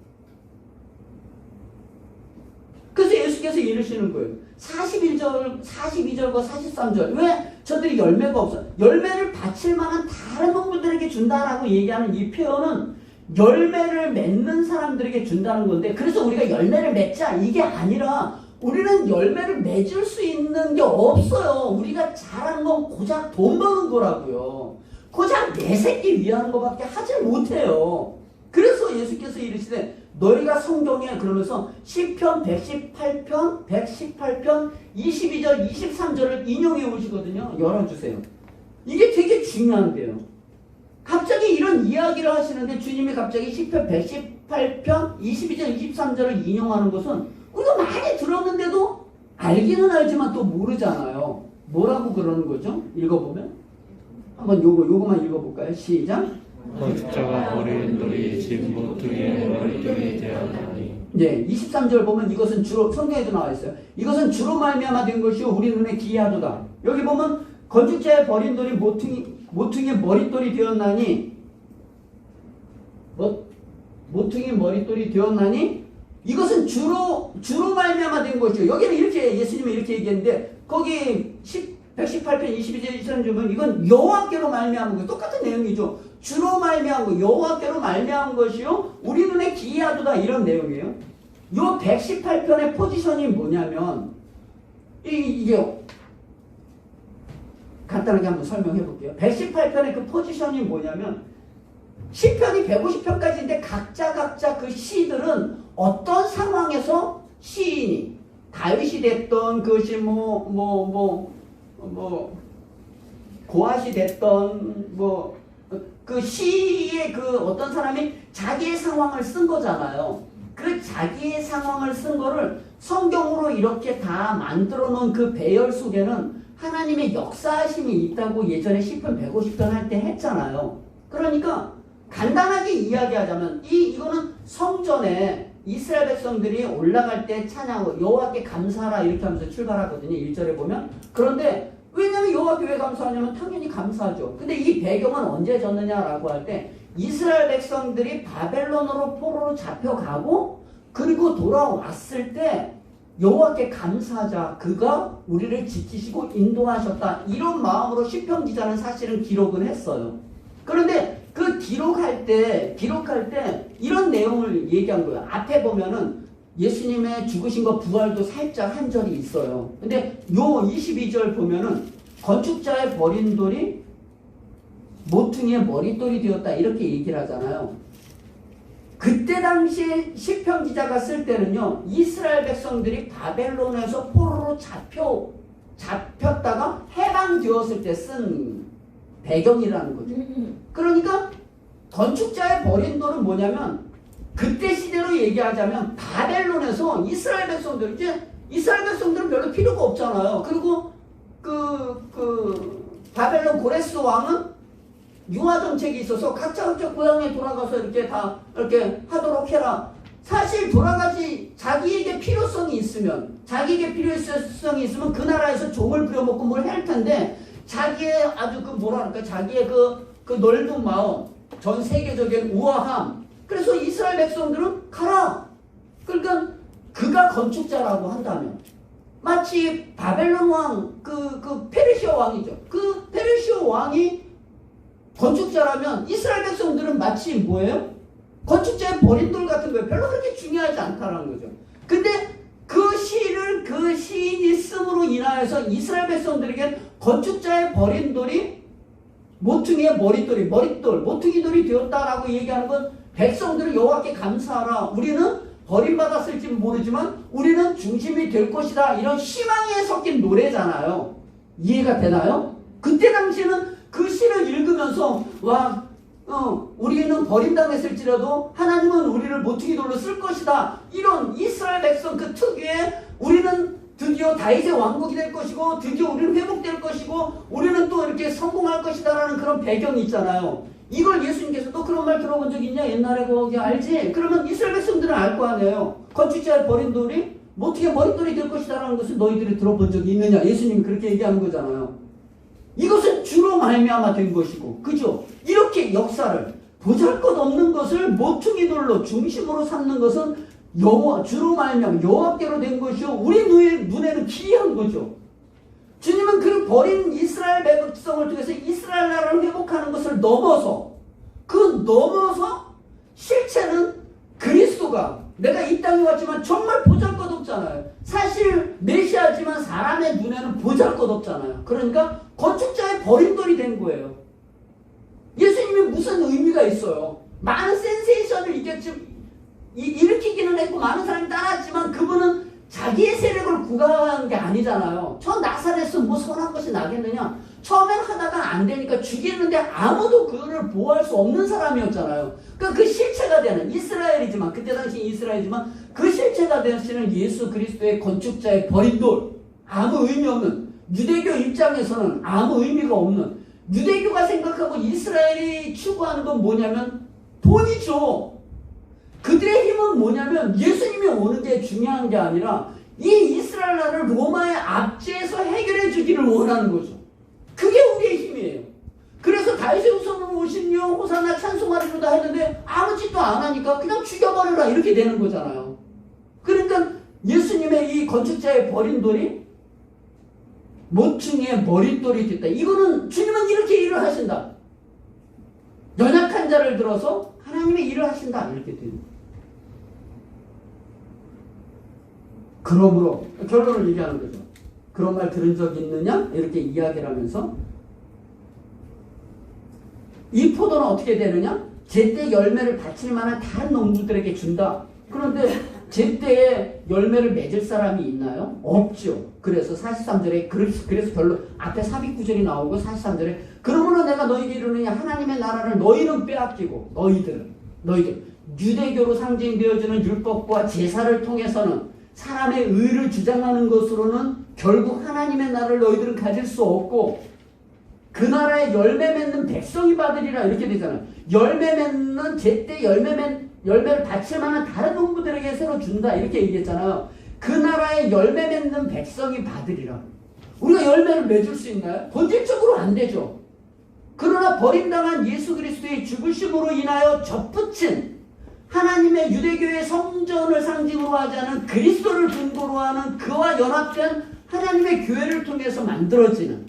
[SPEAKER 1] 그래서 예수께서 이르시는 거예요. 42절과 43절. 왜 저들이 열매가 없어? 열매를 바칠 만한 다른 농부들에게 준다라고 얘기하는 이 표현은 열매를 맺는 사람들에게 준다는 건데 그래서 우리가 열매를 맺자 이게 아니라 우리는 열매를 맺을 수 있는 게 없어요. 우리가 잘하는 건 고작 돈 버는 거라고요. 고작 내 새끼 위하는 것밖에 하지 못해요. 그래서 예수께서 이르시되 너희가 성경에 그러면서 시편 118편 22절 23절을 인용해 오시거든요. 열어주세요. 이게 되게 중요한데요. 갑자기 이런 이야기를 하시는데 주님이 갑자기 시편 118편 22절 23절을 인용하는 것은 우리가 많이 들었는데도 알기는 알지만 또 모르잖아요. 뭐라고 그러는 거죠? 읽어보면 한번 요거만 읽어볼까요? 시작.
[SPEAKER 2] 건축자가 버린 돌이 집 모퉁이의 머리돌이 되었나니.
[SPEAKER 1] 네, 23절 보면 이것은 주로 성경에도 나와 있어요. 이것은 주로 말미암아 된 것이요 우리 눈에 기이하도다. 여기 보면 건축자의 버린 돌이 모퉁이의 머리돌이 되었나니 모퉁이 머리돌이 되었나니 이것은 주로 말미암아 된 것이요. 여기는 이렇게 예수님이 이렇게 얘기했는데 거기 118편 22절 23절은 이건 여호와께로 말미암은 거 똑같은 내용이죠. 주로 말미암은 거 여호와께로 말미암은 것이요 우리 눈에 기이하도다 이런 내용이에요. 요 118편의 포지션이 뭐냐면 이게 간단하게 한번 설명해 볼게요. 118편의 그 포지션이 뭐냐면 시편이 150편까지인데 각자 그 시들은 어떤 상황에서 시인이 다윗이 됐던 그것이 고앗이 됐던 그 시의 그 어떤 사람이 자기의 상황을 쓴 거잖아요. 그 자기의 상황을 쓴 거를 성경으로 이렇게 다 만들어 놓은 그 배열 속에는 하나님의 역사하심이 있다고 예전에 시편 150편 할 때 했잖아요. 그러니까 간단하게 이야기하자면 이거는 성전에 이스라엘 백성들이 올라갈 때 찬양 여호와께 감사하라 이렇게 하면서 출발하거든요. 1절에 보면. 그런데 왜냐면 여호와께 왜 감사하냐면 당연히 감사하죠. 근데 이 배경은 언제 졌느냐라고 할 때 이스라엘 백성들이 바벨론으로 포로로 잡혀가고 그리고 돌아왔을 때 여호와께 감사하자. 그가 우리를 지키시고 인도하셨다. 이런 마음으로 시편 기자는 사실은 기록은 했어요. 그런데 그 기록할 때 이런 내용을 얘기한 거예요. 앞에 보면은 예수님의 죽으신 거 부활도 살짝 한 절이 있어요. 근데 요 22절 보면은 건축자의 버린 돌이 모퉁이의 머릿돌이 되었다 이렇게 얘기를 하잖아요. 그때 당시에 시편 기자가 쓸 때는요 이스라엘 백성들이 바벨론에서 포로로 잡혔다가 해방되었을 때 쓴 배경이라는 거죠. 그러니까 건축자의 버린 돌은 뭐냐면 그때 시대로 얘기하자면 바벨론에서 이스라엘 백성들은 별로 필요가 없잖아요. 그리고 그 바벨론 고레스 왕은 유아 정책이 있어서 각자 고향에 돌아가서 이렇게 다 이렇게 하도록 해라. 사실 돌아가지 자기에게 필요성이 있으면 그 나라에서 종을 부려먹고 뭘 할 텐데 자기의 아주 그 뭐랄까 자기의 그 넓은 마음 전 세계적인 우아함 그래서 이스라엘 백성들은 가라. 그러니까 그가 건축자라고 한다면 마치 바벨론 왕 그 페르시아 왕이죠. 그 페르시아 왕이 건축자라면 이스라엘 백성들은 마치 뭐예요? 건축자의 버린돌 같은 거예요. 별로 그렇게 중요하지 않다라는 거죠. 근데 그 시를 그 시인이 씀으로 인하여서 이스라엘 백성들에게 건축자의 버린돌이 모퉁이의 모퉁이돌이 되었다라고 얘기하는 건 백성들은 여호와께 감사하라. 우리는 버림받았을지 모르지만 우리는 중심이 될 것이다. 이런 희망에 섞인 노래잖아요. 이해가 되나요? 그때 당시에는 그 시를 읽으면서 우리는 버림당했을지라도 하나님은 우리를 모퉁이돌로 쓸 것이다. 이런 이스라엘 백성 그 특유의 우리는 드디어 다윗의 왕국이 될 것이고 드디어 우리는 회복될 것이고 우리는 또 이렇게 성공할 것이다라는 그런 배경이 있잖아요. 이걸 예수님께서도 그런 말 들어본 적 있냐? 옛날에 거기 알지? 그러면 이스라엘 백성들은 알 거 아니에요. 건축자의 버린돌이 모퉁이의 머릿돌이 될 것이다라는 것을 너희들이 들어본 적이 있느냐? 예수님이 그렇게 얘기하는 거잖아요. 이것은 주로 말미암아 된 것이고, 그죠? 이렇게 역사를 보잘것없는 것을 모퉁이돌로 중심으로 삼는 것은 주로 말미암아 여호와께로 된 것이요 우리 눈에는 기이한 거죠. 주님은 그 버린 이스라엘 백성을 통해서 이스라엘 나라를 회복하는 것을 넘어서 실체는 그리스도가 내가 이 땅에 왔지만 정말 보잘것없잖아요. 사실 메시아지만 사람의 눈에는 보잘것없잖아요. 그러니까 건축자의 버림돌이 된 거예요. 예수님이 무슨 의미가 있어요? 많은 센세이션을 일으키기는 했고 많은 사람이 따랐지만 그분은 자기의 세력을 구가한 게 아니잖아요. 저 나사렛에서 뭐 선한 것이 나겠느냐? 처음엔 하다가 안 되니까 죽이는데 아무도 그를 보호할 수 없는 사람이었잖아요. 그러니까 그 실체가 되는 이스라엘이지만 그때 당시 이스라엘이지만 그 실체가 되시는 예수 그리스도의 건축자의 버림돌 아무 의미 없는 유대교 입장에서는 아무 의미가 없는 유대교가 생각하고 이스라엘이 추구하는 건 뭐냐면 돈이죠. 그들의 힘은 뭐냐면 예수님이 오는 게 중요한 게 아니라 이 이스라엘 나라를 로마의 압제에서 해결해 주기를 원하는 거죠. 그게 우리의 힘이에요. 그래서 다윗의 후손으로 오신 영 호산나 찬송하리로다 했는데 아무 짓도 안 하니까 그냥 죽여버려라 이렇게 되는 거잖아요. 그러니까 예수님의 이 건축자의 버림돌이 모퉁이의 머릿돌이 됐다. 이거는 주님은 이렇게 일을 하신다. 연약한 자를 들어서 하나님의 일을 하신다. 이렇게 되는 거예요. 그러므로 결론을 얘기하는 거죠. 그런 말 들은 적 있느냐? 이렇게 이야기를 하면서 이 포도는 어떻게 되느냐? 제때 열매를 바칠 만한 다른 농부들에게 준다. 그런데 제때에 열매를 맺을 사람이 있나요? 없죠. 그래서 43절에 그래서 별로 앞에 삽입구절이 나오고 43절에 그러므로 내가 너희에게 이르느냐 하나님의 나라를 너희는 빼앗기고 너희들 유대교로 상징되어지는 율법과 제사를 통해서는 사람의 의를 주장하는 것으로는 결국 하나님의 나라를 너희들은 가질 수 없고 그 나라에 열매 맺는 백성이 받으리라 이렇게 되잖아요. 열매 맺는 제때 열매를 바칠 만한 다른 농부들에게 새로 준다 이렇게 얘기했잖아요. 그 나라에 열매 맺는 백성이 받으리라. 우리가 열매를 맺을 수 있나요? 본질적으로 안 되죠. 그러나 버림당한 예수 그리스도의 죽으심으로 인하여 접붙인 하나님의 유대교의 성전을 상징으로 하지 않은 그리스도를 근거로 하는 그와 연합된 하나님의 교회를 통해서 만들어지는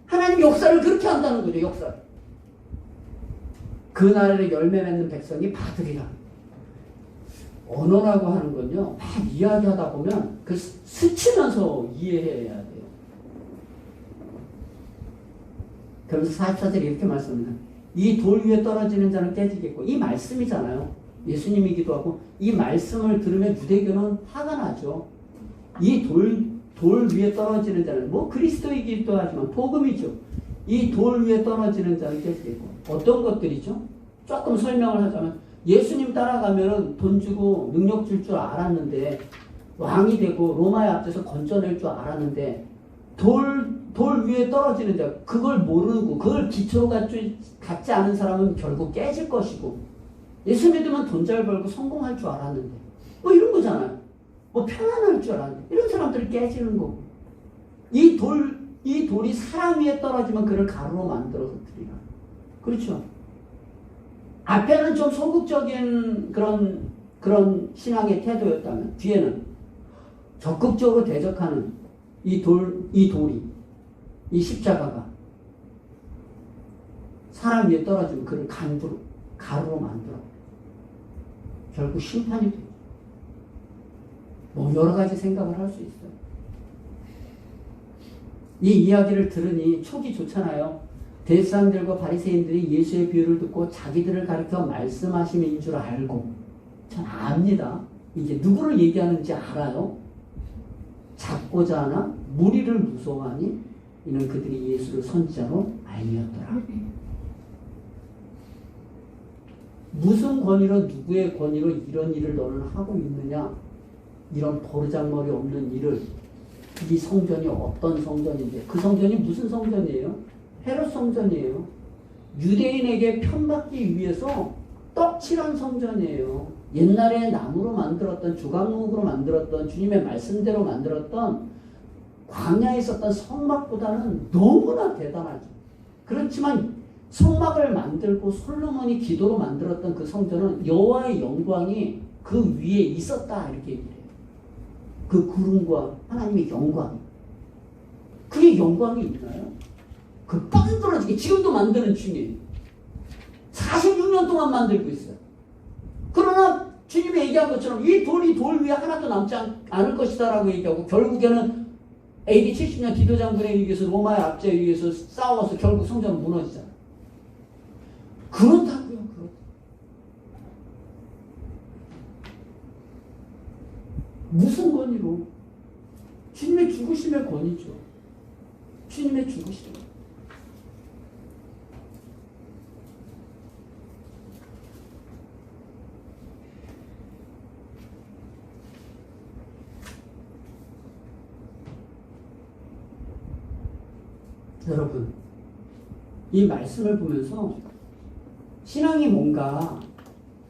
[SPEAKER 1] 하나님 역사를 그렇게 한다는 거죠. 역사를. 그 나라에 열매 맺는 백성이 받으리라. 언어라고 하는 건요. 막 이야기하다 보면 그 스치면서 이해해야 돼요. 그러면서 44절에 이렇게 말씀합니다. 이 돌 위에 떨어지는 자는 깨지겠고 이 말씀이잖아요. 예수님이기도 하고 이 말씀을 들으면 유대교는 화가 나죠. 이 돌 위에 떨어지는 자는 뭐 그리스도이기도 하지만 복음이죠. 이 돌 위에 떨어지는 자는 깨지겠고 어떤 것들이죠? 조금 설명을 하자면 예수님 따라가면 돈 주고 능력 줄 알았는데 왕이 되고 로마의 앞에서 건져낼 줄 알았는데 돌 위에 떨어지는 자, 그걸 모르고 그걸 기초로 갖지 않은 사람은 결국 깨질 것이고, 예수 믿으면 돈 잘 벌고 성공할 줄 알았는데 뭐 이런 거잖아요. 뭐 편안할 줄 알았는데 이런 사람들이 깨지는 거고, 이 돌이 사람 위에 떨어지면 그를 가루로 만들어서 드리라. 그렇죠. 앞에는 좀 소극적인 그런 신앙의 태도였다면 뒤에는 적극적으로 대적하는 이 돌이, 이 십자가가 사람 위에 떨어지면 그를 가루로 만들어 결국 심판이 돼요. 뭐 여러 가지 생각을 할 수 있어요. 이 이야기를 들으니 촉이 좋잖아요. 대사람들과 바리새인들이 예수의 비유를 듣고 자기들을 가리켜 말씀하심인 줄 알고, 전 압니다. 이게 누구를 얘기하는지 알아요. 잡고자 하나 무리를 무서워하니 이는 그들이 예수를 선지자로 알미었더라. 무슨 권위로, 누구의 권위로 이런 일을 너는 하고 있느냐? 이런 버르장머리 없는 일을. 이 성전이 어떤 성전인데, 그 성전이 무슨 성전이에요? 헤롯 성전이에요. 유대인에게 편받기 위해서 떡칠한 성전이에요. 옛날에 나무로 만들었던, 조각목으로 만들었던, 주님의 말씀대로 만들었던 광야에 있었던 성막보다는 너무나 대단하죠. 그렇지만 성막을 만들고 솔로몬이 기도로 만들었던 그 성전은 여호와의 영광이 그 위에 있었다, 이렇게 얘기해요. 그 구름과 하나님의 영광. 그게 영광이 있나요? 그 뻔들어지게 지금도 만드는 중이에요. 46년 동안 만들고 있어요. 그러나 주님이 얘기한 것처럼 이 돌이 돌 위에 하나도 남지 않을 것이다 라고 얘기하고, 결국에는 AD 70년 디도장군에 의해서 로마의 압제에 의해서 싸워서 결국 성전은 무너지잖아요. 그렇다고요. 무슨 권위로? 주님의 죽으심의 권위죠. 주님의 죽으심. 여러분, 이 말씀을 보면서 신앙이 뭔가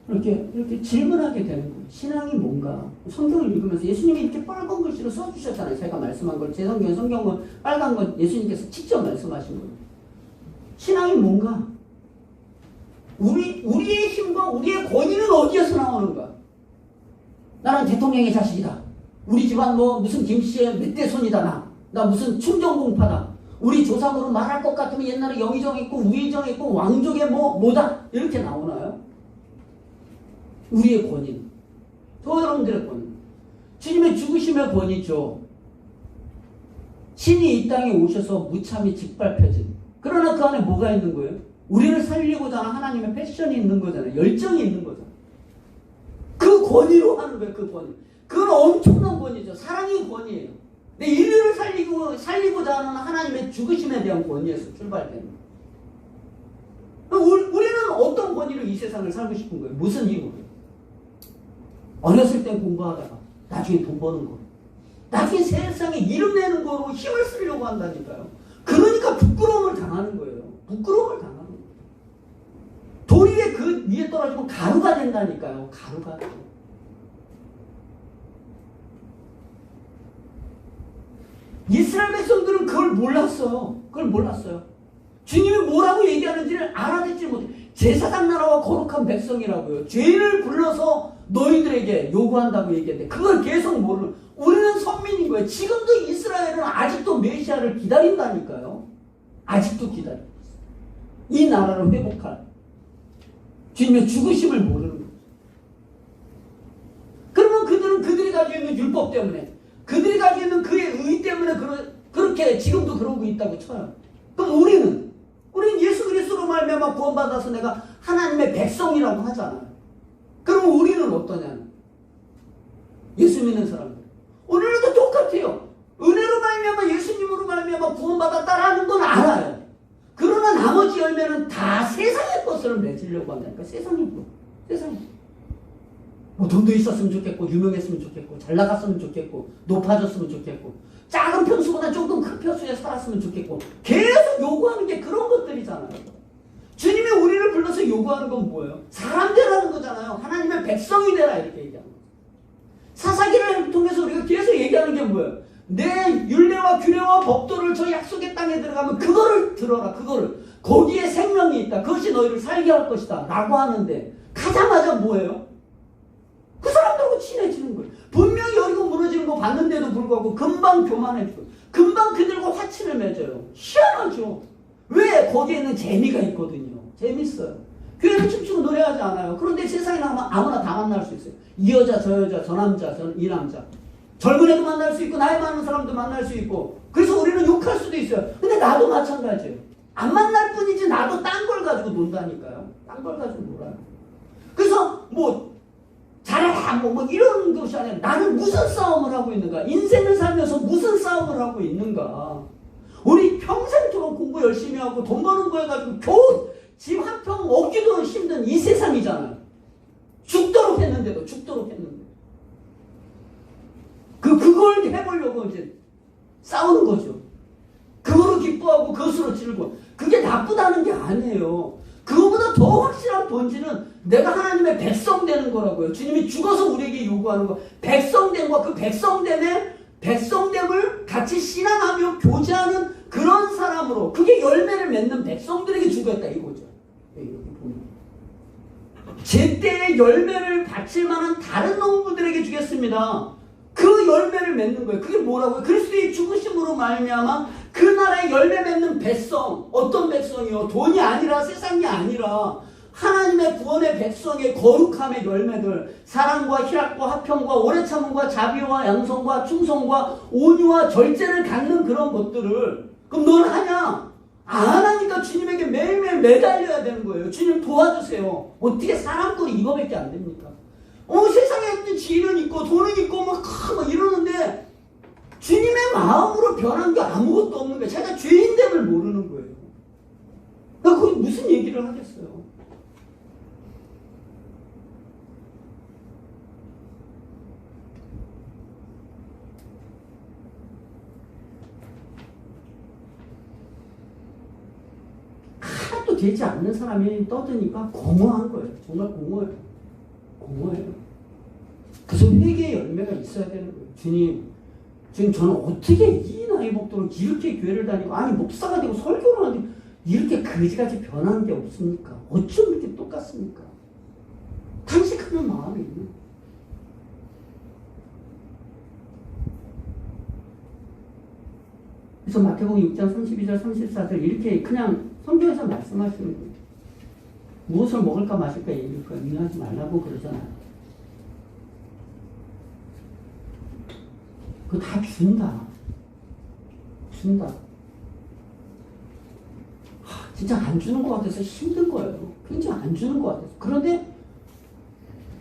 [SPEAKER 1] 이렇게 질문하게 되는 거예요. 신앙이 뭔가. 성경을 읽으면서 예수님이 이렇게 빨간 글씨로 써주셨잖아요. 제가 말씀한 걸, 제 성경은 빨간 건 예수님께서 직접 말씀하신 거예요. 신앙이 뭔가. 우리의 힘과 우리의 권위는 어디에서 나오는가? 나는 대통령의 자식이다. 우리 집안 무슨 김씨의 몇 대 손이다. 나 무슨 충정공파다. 우리 조상으로 말할 것 같으면 옛날에 영의정 있고 우의정 있고 왕족의 뭐다. 이렇게 나오나요? 우리의 권위는, 여러분들의 권위, 주님의 죽으심의 권위죠. 신이 이 땅에 오셔서 무참히 짓밟혀진. 그러나 그 안에 뭐가 있는 거예요? 우리를 살리고자 하는 하나님의 패션이 있는 거잖아요. 열정이 있는 거잖아요. 그 권위로 하는 거예요. 그 권위. 그건 엄청난 권위죠. 사랑의 권위예요. 내 인류를 살리고자 하는 하나님의 죽으심에 대한 권위에서 출발되는 거예요. 우리는 어떤 권위로 이 세상을 살고 싶은 거예요? 무슨 힘으로? 어렸을 땐 공부하다가 나중에 돈 버는 거, 나중에 세상에 이름 내는 거로 힘을 쓰려고 한다니까요. 그러니까 부끄러움을 당하는 거예요. 부끄러움을 당하는 거예요. 돌이 그 위에 떨어지면 가루가 된다니까요. 가루가. 이스라엘 백성들은 그걸 몰랐어요. 주님이 뭐라고 얘기하는지를 알아듣지 못해. 제사장 나라와 거룩한 백성이라고요. 죄를 불러서 너희들에게 요구한다고 얘기했는데 그걸 계속 모르는, 우리는 선민인 거예요. 지금도 이스라엘은 아직도 메시아를 기다린다니까요. 아직도 기다리고 있어요. 이 나라를 회복할 주님의 죽으심을 모르는 거예요. 그러면 그들은 그들이 가지고 있는 율법 때문에, 그들이 가지고 있는 그의 의 때문에 그렇게 지금도 그러고 있다고 쳐요. 그럼 우리는 예수 그리스도로 말미암아 구원받아서 내가 하나님의 백성이라고 하잖아요. 그럼 우리는 어떠냐? 예수 믿는 사람들. 우리도 똑같아요. 은혜로 말미암아 예수님으로 말미암아 구원받았다라는 건 알아요. 그러나 나머지 열매는 다 세상의 것을 맺으려고 한다니까. 세상의 것. 세상의 것. 뭐 돈도 있었으면 좋겠고, 유명했으면 좋겠고, 잘 나갔으면 좋겠고, 높아졌으면 좋겠고, 작은 평수보다 조금 큰 평수에 살았으면 좋겠고, 계속 요구하는 게 그런 것들이잖아요. 주님이 우리를 불러서 요구하는 건 뭐예요? 사람 되라는 거잖아요. 하나님의 백성이 되라 이렇게 얘기하는 거예요. 사사기를 통해서 우리가 계속 얘기하는 게 뭐예요? 내 율례와 규례와 법도를 저 약속의 땅에 들어가면 그거를 들어라. 그거를. 거기에 생명이 있다. 그것이 너희를 살게 할 것이다. 라고 하는데 가자마자 뭐예요? 그 사람들하고 친해지는 거예요. 분명히 여리고 무너지는 거 봤는데도 불구하고 금방 교만해지고 금방 그들과 화친을 맺어요. 희한하죠. 왜? 거기에는 재미가 있거든요. 재밌어요. 교회는 춤추고 노래하지 않아요. 그런데 세상에 나가면 아무나 다 만날 수 있어요. 이 여자, 저 여자, 저 남자, 이 남자. 젊은 애도 만날 수 있고 나이 많은 사람도 만날 수 있고 그래서 우리는 욕할 수도 있어요. 근데 나도 마찬가지예요. 안 만날 뿐이지 나도 딴 걸 가지고 논다니까요. 딴 걸 가지고 놀아요. 그래서 뭐 잘해라 뭐 이런 것이 아니라 나는 무슨 싸움을 하고 있는가? 인생을 살면서 무슨 싸움을 하고 있는가? 우리 평생토록 공부 열심히 하고 돈 버는 거 해가지고 겨우 집 한 평 얻기도 힘든 이 세상이잖아요. 죽도록 했는데도. 그걸 해보려고 이제 싸우는 거죠. 그거로 기뻐하고 그것으로 즐거워. 그게 나쁘다는 게 아니에요. 그거보다 더 확실한 본질은 내가 하나님의 백성 되는 거라고요. 주님이 죽어서 우리에게 요구하는 거. 백성됨과 그 백성됨을 같이 신앙하며 교제하는 그런 사람으로 그게 열매를 맺는 백성들에게 주겠다 이거죠. 여기 보면. 제때에 열매를 바칠 만한 다른 농부들에게 주겠습니다. 그 열매를 맺는 거예요. 그게 뭐라고요? 그리스도의 죽으심으로 말미암아 그 나라의 열매 맺는 백성. 어떤 백성이요? 돈이 아니라 세상이 아니라 하나님의 구원의 백성의 거룩함의 열매들. 사랑과 희락과 화평과 오래 참음과 자비와 양성과 충성과 온유와 절제를 갖는 그런 것들을 그럼 넌 하냐? 안 하니까 주님에게 매일매일 매달려야 되는 거예요. 주님 도와주세요. 어떻게 사람 꼴이 이거밖에 안 됩니까? 세상에 지혜는 있고 돈은 있고 막 이러는데 주님의 마음으로 변한 게 아무것도 없는 거예요. 제가 죄인됨을 모르는 거예요. 그게 무슨 얘기를 하겠어요. 하나도 되지 않는 사람이 떠드니까 공허한 거예요. 정말 공허해요. 그래서 회개의 열매가 있어야 되는 거예요. 주님 저는 어떻게 이 나이 먹도록 이렇게 교회를 다니고 아니 목사가 되고 설교를 하는데 이렇게 그지같이 변한 게 없습니까? 어쩜 이렇게 똑같습니까? 탄식하는 마음이 있는. 그래서 마태복음 6장 32절 34절 이렇게 그냥 성경에서 말씀하시는 거예요. 무엇을 먹을까 마실까 얘기할까 미워하지 말라고 그러잖아요. 그거 다 준다. 진짜 안 주는 것 같아서 힘든 거예요. 굉장히 안 주는 것 같아서. 그런데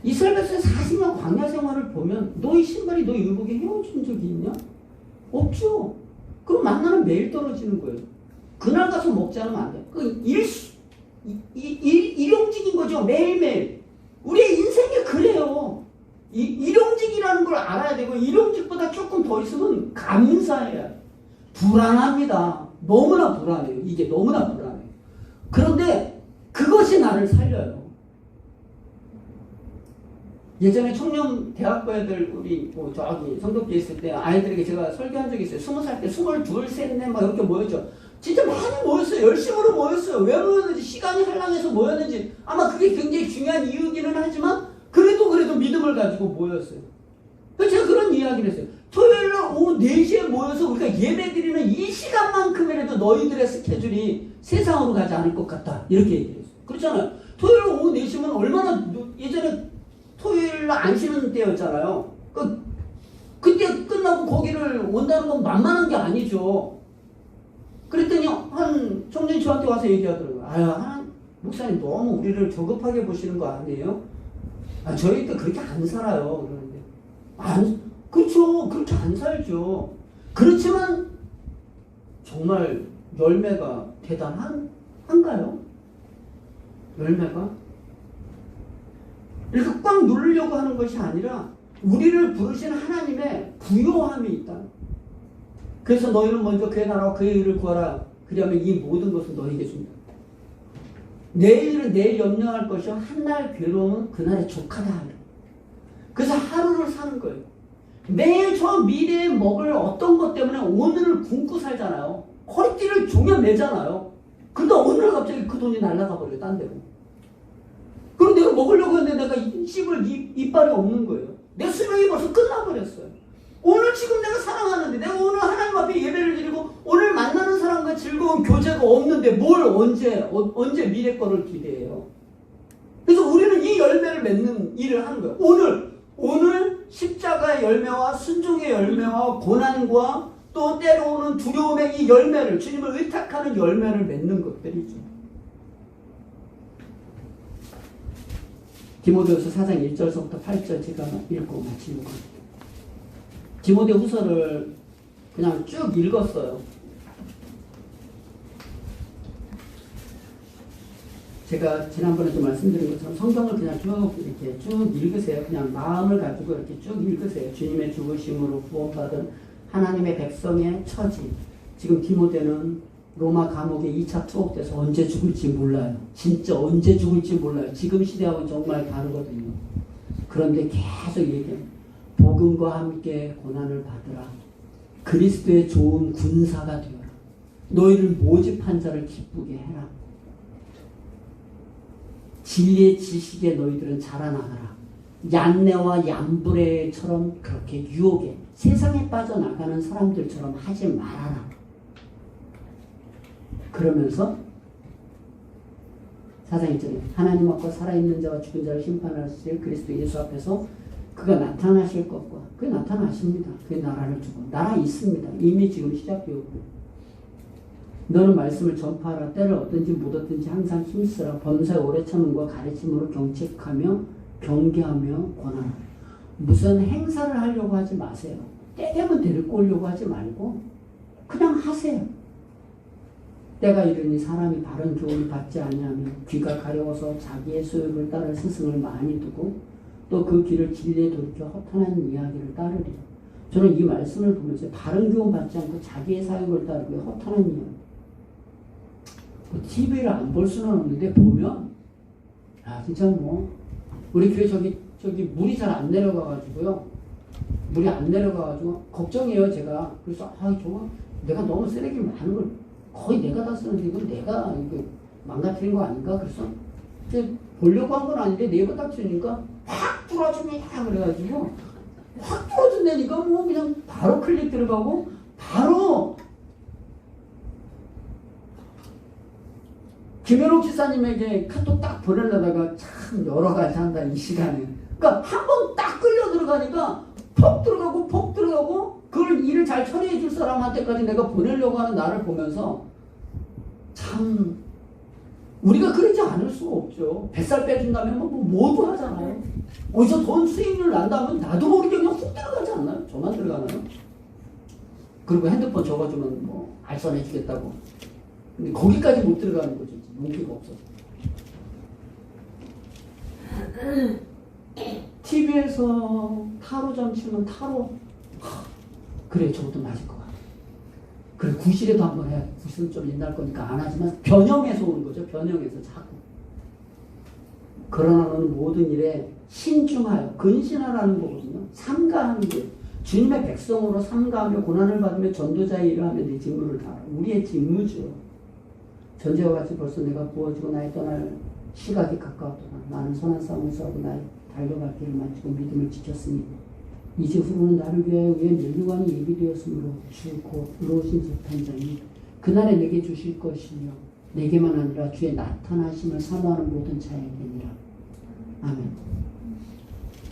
[SPEAKER 1] 이스라엘 백성의 40년 광야 생활을 보면 너희 신발이 너희 의복에 헤어진 적이 있냐? 없죠. 그럼 만나는 매일 떨어지는 거예요. 그날 가서 먹지 않으면 안 돼. 일용직인 거죠. 매일매일. 우리의 인생이 그래요. 일용직이라는 걸 알아야 되고 일용직보다 조금 더 있으면 감사해야 불안합니다. 너무나 불안해요. 이게 너무나 불안해요. 그런데 그것이 나를 살려요. 예전에 청년 대학교 애들 우리 저기 성덕교에 있을 때 아이들에게 제가 설교한 적이 있어요. 20살 때 22, 셋, 넷 막 이렇게 모였죠. 진짜 많이 모였어요. 열심으로 모였어요. 왜 모였는지 시간이 할랑해서 모였는지 아마 그게 굉장히 중요한 이유기는 하지만 그래도 믿음을 가지고 모였어요. 그래서 제가 그런 이야기를 했어요. 토요일날 오후 4시에 모여서 우리가 예배드리는 이 시간만큼이라도 너희들의 스케줄이 세상으로 가지 않을 것 같다. 이렇게 얘기했어요. 그렇잖아요. 토요일 오후 4시면 얼마나 예전에 토요일날 안 쉬는 때였잖아요. 그때 끝나고 거기를 온다는 건 만만한 게 아니죠. 그랬더니 한 청년이 저한테 와서 얘기하더라고요. 목사님 너무 우리를 저급하게 보시는 거 아니에요? 저희 때 그렇게 안 살아요. 그러는데 그렇죠. 그렇게 안 살죠. 그렇지만 정말 열매가 대단한가요? 열매가? 이렇게 꽉 누르려고 하는 것이 아니라 우리를 부르신 하나님의 부요함이 있다. 그래서 너희는 먼저 그의 나라와 그의 의를 구하라. 그리하면 이 모든 것을 너희에게 준다. 내일은 내일 염려할 것이요 한날 괴로움은 그날의 족하다. 그래서 하루를 사는 거예요. 매일 저 미래에 먹을 어떤 것 때문에 오늘을 굶고 살잖아요. 허리띠를 종일 매잖아요. 근데 오늘 갑자기 그 돈이 날아가 버려요. 딴 데로. 그럼 내가 먹으려고 했는데 내가 씹을 이빨이 없는 거예요. 내 수명이 벌써 끝나버렸어요. 오늘 지금 내가 사랑하는데 내가 오늘 하나님 앞에 예배를 드리고 오늘 만나는 사람과 즐거운 교제가 없는데 뭘 언제 미래 거를 기대해요. 그래서 우리는 이 열매를 맺는 일을 하는 거예요. 오늘 십자가의 열매와 순종의 열매와 고난과 또 때로오는 두려움의 이 열매를 주님을 의탁하는 열매를 맺는 것들이죠. 디모데후서 4장 1절서부터 8절 제가 읽고 마치는 겁니다. 디모데 후서를 그냥 쭉 읽었어요. 제가 지난번에도 말씀드린 것처럼 성경을 그냥 쭉 읽으세요. 그냥 마음을 가지고 이렇게 쭉 읽으세요. 주님의 죽으심으로 구원받은 하나님의 백성의 처지. 지금 디모데는 로마 감옥에 2차 투옥돼서 언제 죽을지 몰라요. 진짜 언제 죽을지 몰라요. 지금 시대하고는 정말 다르거든요. 그런데 계속 얘기해요. 복음과 함께 고난을 받으라. 그리스도의 좋은 군사가 되어라. 너희를 모집한 자를 기쁘게 해라. 진리의 지식에 너희들은 자라나가라. 얀네와 얀브레처럼 그렇게 유혹에 세상에 빠져나가는 사람들처럼 하지 말아라. 그러면서 4장 1절에 하나님 앞과 살아있는 자와 죽은 자를 심판하실 그리스도 예수 앞에서 그가 나타나실 것과 그게 나타나십니다. 그의 나라를 두고 나라 있습니다. 이미 지금 시작되었고 너는 말씀을 전파하라. 때를 얻든지 못 얻든지 항상 힘쓰라. 범사에 오래 참음과 가르침으로 경책하며 경계하며 권하라. 무슨 행사를 하려고 하지 마세요. 때 되면 데리고 오려고 하지 말고 그냥 하세요. 때가 이르니 사람이 바른 교훈을 받지 아니하며 귀가 가려워서 자기의 소욕을 따를 스승을 많이 두고 또 그 길을 진리에 돌이켜 허탄한 이야기를 따르리라. 저는 이 말씀을 보면서 바른 교훈 받지 않고 자기의 사욕을 따르고 허탄한 이야기. TV를 안 볼 수는 없는데 보면 진짜 우리 교회 저기 물이 잘 안 내려가가지고요. 물이 안 내려가가지고 걱정해요 제가. 그래서 저거 내가 너무 쓰레기 많은 걸 거의 내가 다 쓰는데 이건 내가 이거 망가뜨린 거 아닌가? 그래서 이제 보려고 한 건 아닌데 네이버 딱 치니까 확 뚫어줍니다. 그래가지고 확 뚫어준다니까 그냥 바로 클릭 들어가고 바로 김현옥 지사님에게 카톡 딱 보내려다가 참 여러 가지 한다 이 시간에. 그러니까 한 번 딱 끌려 들어가니까 폭 들어가고 그걸 일을 잘 처리해 줄 사람한테까지 내가 보내려고 하는 나를 보면서 참 우리가 그러지 않을 수가 없죠. 뱃살 빼준다면 모두 하잖아요. 어디서 돈 수익률 난다면 나도 모르게 그냥 훅 들어가지 않나요? 저만 들어가나요? 그리고 핸드폰 적어주면 알선해 주겠다고. 근데 거기까지 못 들어가는 거죠. 용기가 없어서. TV에서 타로점 치면 타로 그래 저것도 맞을 것 같아. 그래 구실에도 한번 해야 돼. 구실은 좀 옛날 거니까 안 하지만 변형해서 오는 거죠. 변형해서 자꾸. 그러나 너는 모든 일에 신중하여 근신하라는 거거든요. 삼가하는 거예요. 주님의 백성으로 삼가하며 고난을 받으며 전도자의 일을 하며 내 직무를 다하라. 우리의 직무죠. 전제와 같이 벌써 내가 부어지고 나의 떠날 시각이 가까웠도다. 나는 선한 싸움을 싸우고 나의 달려갈 길을 마치고 믿음을 지켰으니 이제 후로는 나를 위하여 위에 면류관이 예비되었으므로 주 곧 의로우신 재판장이 그날에 내게 주실 것이며 내게만 아니라 주의 나타나심을 사모하는 모든 자에게니라. 아멘.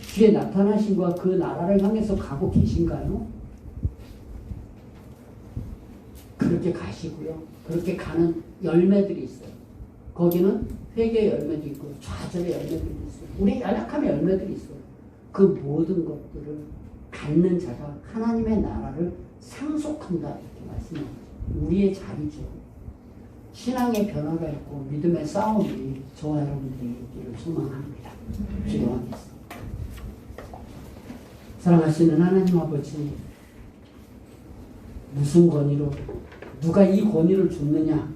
[SPEAKER 1] 주의 나타나심과 그 나라를 향해서 가고 계신가요? 그렇게 가시고요. 그렇게 가는 열매들이 있어요. 거기는 회개의 열매도 있고 좌절의 열매들이 있어요. 우리 연약함의 열매들이 있어요. 그 모든 것들을 갖는 자가 하나님의 나라를 상속한다 이렇게 말씀합니다. 우리의 자리죠. 신앙의 변화가 있고 믿음의 싸움이 저와 여러분들이 있기를 소망합니다. 기도하겠습니다. 사랑하시는 하나님 아버지, 무슨 권위로 누가 이 권위를 줬느냐?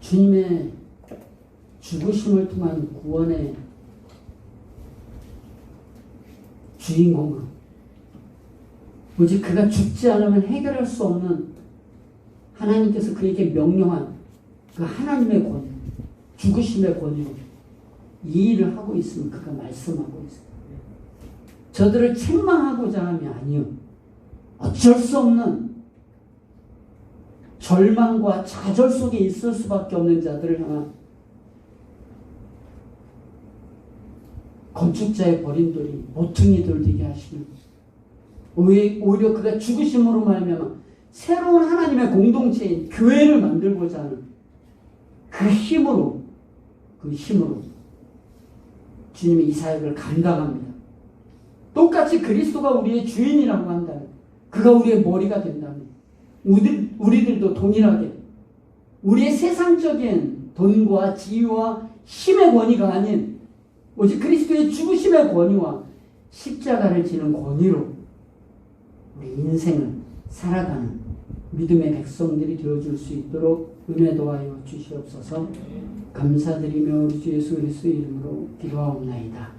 [SPEAKER 1] 주님의 죽으심을 통한 구원의 주인공은 오직 그가 죽지 않으면 해결할 수 없는 하나님께서 그에게 명령한 그 하나님의 권위, 죽으심의 권위로 이 일을 하고 있으면 그가 말씀하고 있어요. 저들을 책망하고자 함이 아니요, 어쩔 수 없는 절망과 좌절 속에 있을 수밖에 없는 자들을 향한 건축자의 버린 돌이 모퉁이 돌 되게 하시며 오히려 그가 죽으심으로 말미암아 새로운 하나님의 공동체인 교회를 만들고자 하는 그 힘으로 주님이 이 사역을 감당합니다. 똑같이 그리스도가 우리의 주인이라고 한다면, 그가 우리의 머리가 된다면 우리들도 동일하게 우리의 세상적인 돈과 지위와 힘의 권위가 아닌 오직 그리스도의 죽으심의 권위와 십자가를 지는 권위로 우리 인생을 살아가는 믿음의 백성들이 되어줄 수 있도록 은혜 도하여 주시옵소서. 감사드리며 우리 주 예수 그리스도의 이름으로 기도하옵나이다.